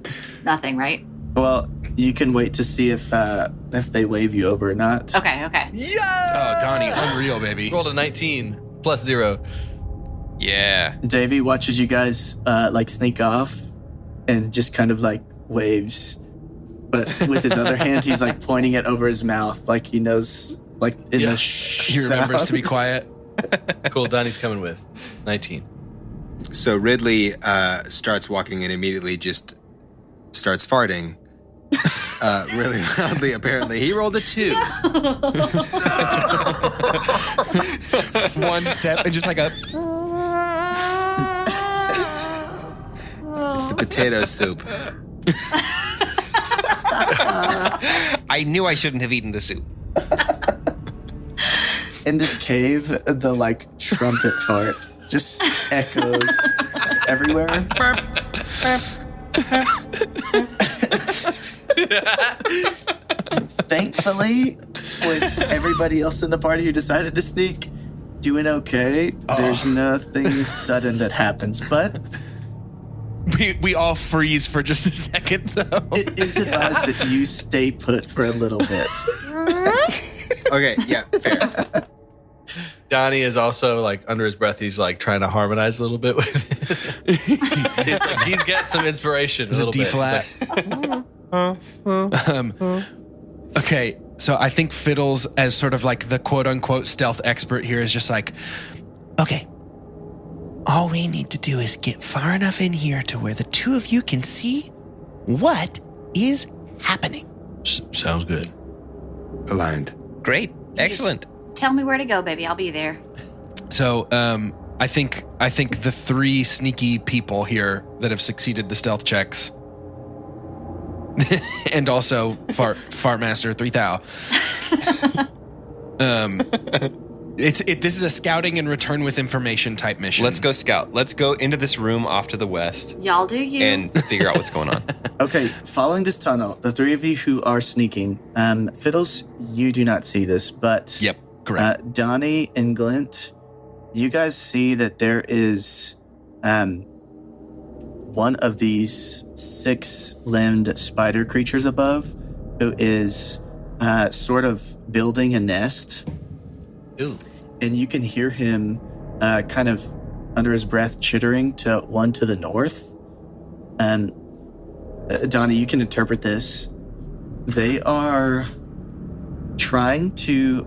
Nothing, right? Well, you can wait to see if they wave you over or not. Okay. Oh, Donnie, unreal, baby. Rolled a 19 +0. Yeah. Davey watches you guys sneak off and just kind of waves. But with his other hand, he's pointing it over his mouth like he knows, in the He remembers to be quiet. Cool. Donnie's coming with 19. So Ridley starts walking and immediately just starts farting really loudly, apparently. He rolled a 2. One step and just a... It's the potato soup. I knew I shouldn't have eaten the soup. In this cave, the trumpet fart just echoes everywhere. Thankfully, with everybody else in the party who decided to sneak doing okay, there's nothing sudden that happens, but We all freeze for just a second, though. it is advised that you stay put for a little bit. Okay, yeah, fair. Donnie is also under his breath. He's trying to harmonize a little bit with it. he's got some inspiration. A little D bit. flat. Okay, so I think Fiddles, as sort of the quote unquote stealth expert here, is just okay. All we need to do is get far enough in here to where the two of you can see what is happening. Sounds good. Aligned. Great. Excellent. Tell me where to go, baby. I'll be there. So, I think the 3 sneaky people here that have succeeded the stealth checks, and also Fartmaster 3000. This is a scouting and return with information type mission. Let's go scout. Let's go into this room off to the west Y'all do you. and figure out what's going on. Okay, following this tunnel, the 3 of you who are sneaking, Fiddles, you do not see this, but Yep, correct. Donnie and Glint, you guys see that there is one of these 6-limbed spider creatures above who is sort of building a nest. Ooh. And you can hear him kind of under his breath chittering to one to the north. And Donnie, you can interpret this. They are trying to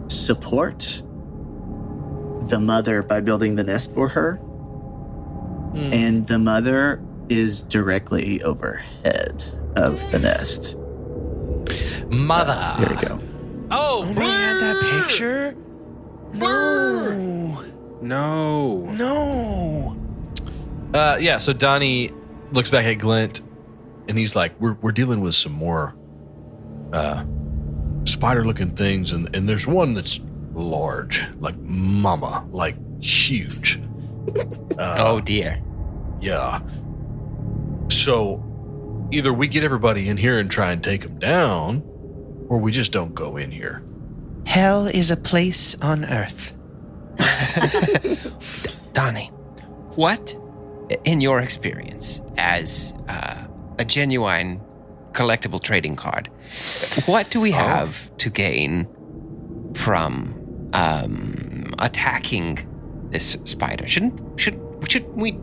support the mother by building the nest for her. And the mother is directly overhead of the nest. Mother. Here we go. Oh, We had that picture? No. Yeah, so Donnie looks back at Glint and he's like, we're dealing with some more spider-looking things, and there's one that's large, like mama, like huge. Oh, dear. Yeah. So either we get everybody in here and try and take them down, or we just don't go in here. Hell is a place on earth. Donnie, what, in your experience as a genuine collectible trading card, what do we have to gain from attacking this spider? Shouldn't we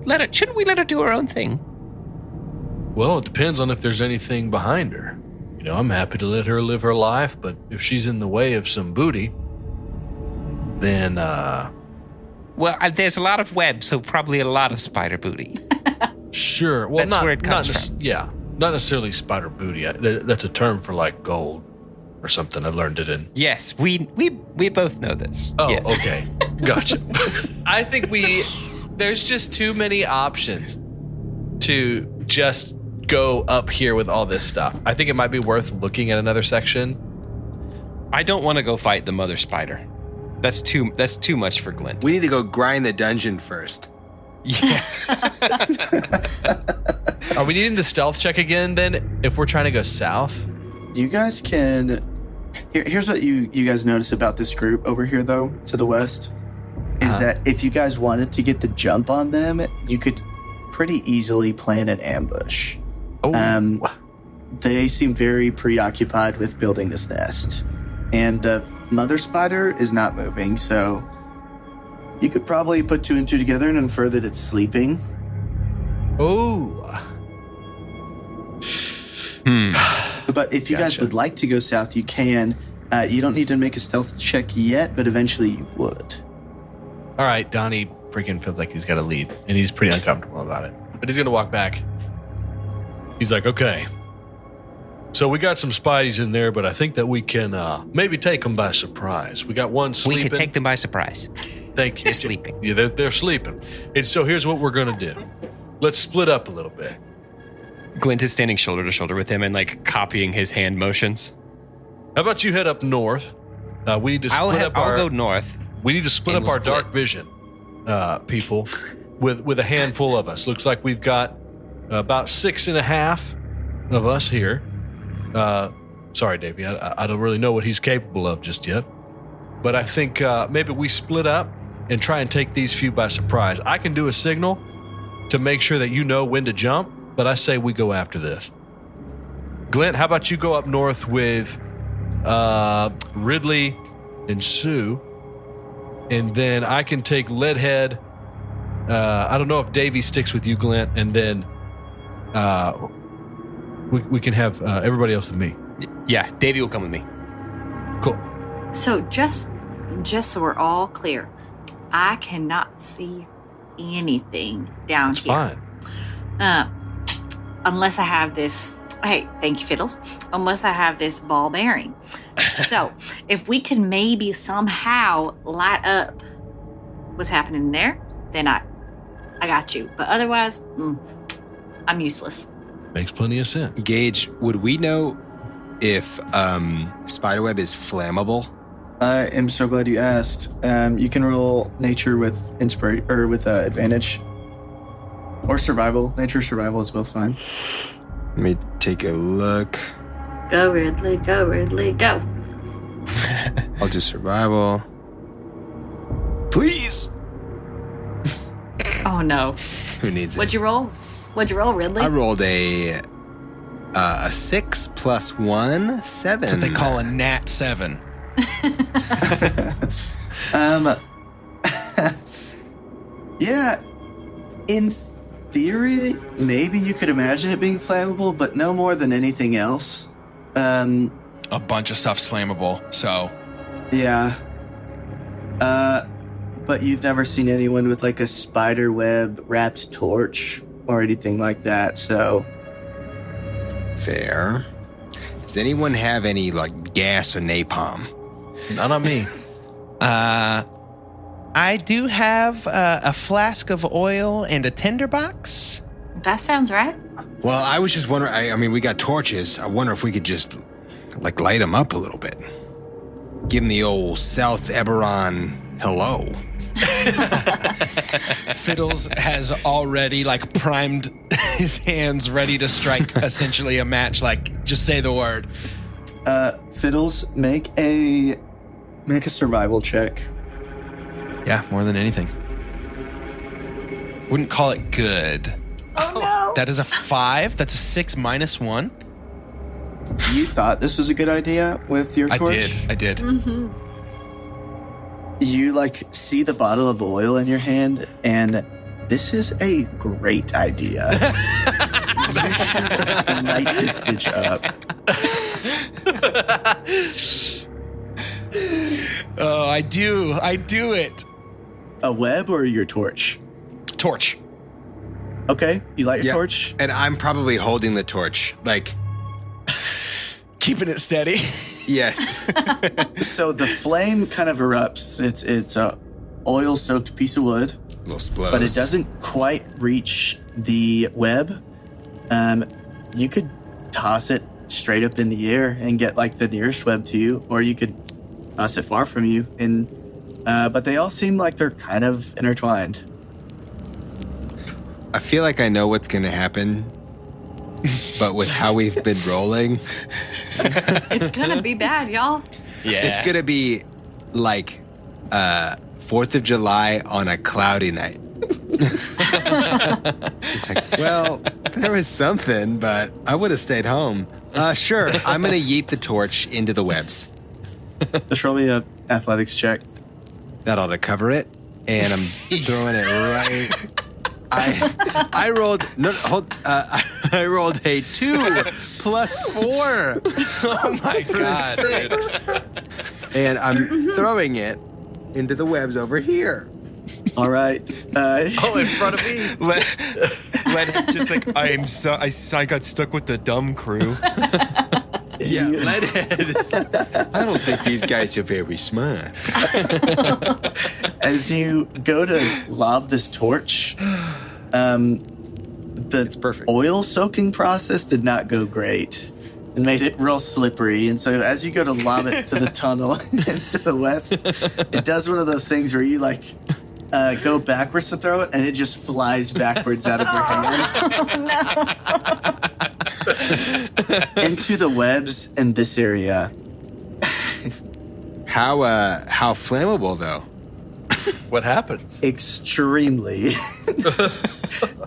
let her do her own thing? Well, it depends on if there's anything behind her. You know, I'm happy to let her live her life, but if she's in the way of some booty, then Well, there's a lot of web, so probably a lot of spider booty. sure. Well, That's where it comes from. Yeah, not necessarily spider booty. That's a term for like gold or something. I learned it in. Yes, we both know this. Oh, yes. okay, gotcha. I think there's just too many options to just go up here with all this stuff. I think it might be worth looking at another section. I don't want to go fight the mother spider. That's too much for Glint. We need to go grind the dungeon first. Yeah. Are we needing the stealth check again then if we're trying to go south? You guys can... Here's what you guys notice about this group over here, though, to the west, is that if you guys wanted to get the jump on them, you could pretty easily plan an ambush. Oh, They seem very preoccupied with building this nest. And the mother spider is not moving, so You could probably put 2 and 2 together and infer that it's sleeping. Oh. But if you guys would like to go south, you can. You don't need to make a stealth check yet, but eventually you would. All right, Donnie freaking feels like he's got a lead, and he's pretty uncomfortable about it. But he's going to walk back. He's like, okay. So we got some spideys in there, but I think that we can maybe take them by surprise. We got one sleeping. We could take them by surprise. Thank you. They're sleeping. Yeah, they're sleeping. And so here's what we're going to do. Let's split up a little bit. Glint is standing shoulder to shoulder with him and like copying his hand motions. How about you head up north? We need to split up I'll go north. We need to split And up our we'll split. dark vision, people, with a handful of us. Looks like we've got about 6.5 of us here. Sorry, Davey, I don't really know what he's capable of just yet. But I think maybe we split up and try and take these few by surprise. I can do a signal to make sure that you know when to jump, but I say we go after this. Glint, how about you go up north with Ridley and Sue, and then I can take Leadhead. I don't know if Davey sticks with you, Glint, and then we can have everybody else with me. Yeah, Davey will come with me. Cool. So just so we're all clear, I cannot see anything down It's here. fine. Unless I have this. Hey, thank you, Fiddles. Unless I have this ball bearing. So if we can maybe somehow light up what's happening there, then I got you. But otherwise, I'm useless. Makes plenty of sense. Gage, would we know if spiderweb is flammable? I am so glad you asked. You can roll nature with advantage. Or survival. Nature or survival is both fine. Let me take a look. Go, Ridley. Go, Ridley. Go. I'll do survival. Please. Oh, no. Who needs it? What'd you roll? Ridley? I rolled a 6 plus 1, 7. That's what they call a nat 7. Yeah, in theory, maybe you could imagine it being flammable, but no more than anything else. A bunch of stuff's flammable, so Yeah. But you've never seen anyone with like a spider web wrapped torch or anything like that, so. Fair. Does anyone have any like gas or napalm? Not on me. I do have a flask of oil and a tinderbox. That sounds right. Well, I was just wondering. I mean, we got torches. I wonder if we could just like light them up a little bit. Give them the old South Eberron hello. Fiddles has already like primed his hands ready to strike essentially a match. Like, just say the word. Fiddles, make a survival check. Yeah, more than anything. Wouldn't call it good. Oh, no. That is a 5. That's a 6 minus 1. You thought this was a good idea with your torch? I did. Mm-hmm. You like see the bottle of oil in your hand, and this is a great idea. You should light this bitch up. Oh, I do it. A web or your torch? Torch. Okay, you light your Yeah, torch. and I'm probably holding the torch. Like, Keeping it steady. yes. So the flame kind of erupts. It's a oil-soaked piece of wood, Little splows. but it doesn't quite reach the web. You could toss it straight up in the air and get like the nearest web to you, or you could toss it far from you. And but they all seem like they're kind of intertwined. I feel like I know what's going to happen, but with how we've been rolling, It's gonna be bad, y'all. Yeah. it's going to be like 4th of July on a cloudy night. It's like, well, there was something, but I would have stayed home. Sure, I'm going to yeet the torch into the webs. Just roll me a athletics check. That ought to cover it. and I'm throwing it right. I rolled I rolled a 2 plus 4. Oh my For god. a 6. And I'm throwing it into the webs over here. All right. Oh, in front of me. Len is just like, I got stuck with the dumb crew. Yeah, Leadhead. I don't think these guys are very smart. As you go to lob this torch, the perfect. oil soaking process did not go great. It made it real slippery. And so as you go to lob it to the tunnel into the west, it does one of those things where you like go backwards to throw it and it just flies backwards out of your hand. Into the webs in this area. How flammable though? What happens? Extremely.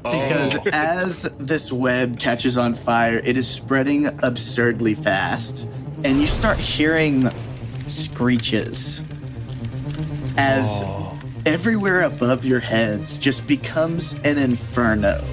Because as this web catches on fire, it is spreading absurdly fast. And you start hearing screeches as everywhere above your heads just becomes an inferno.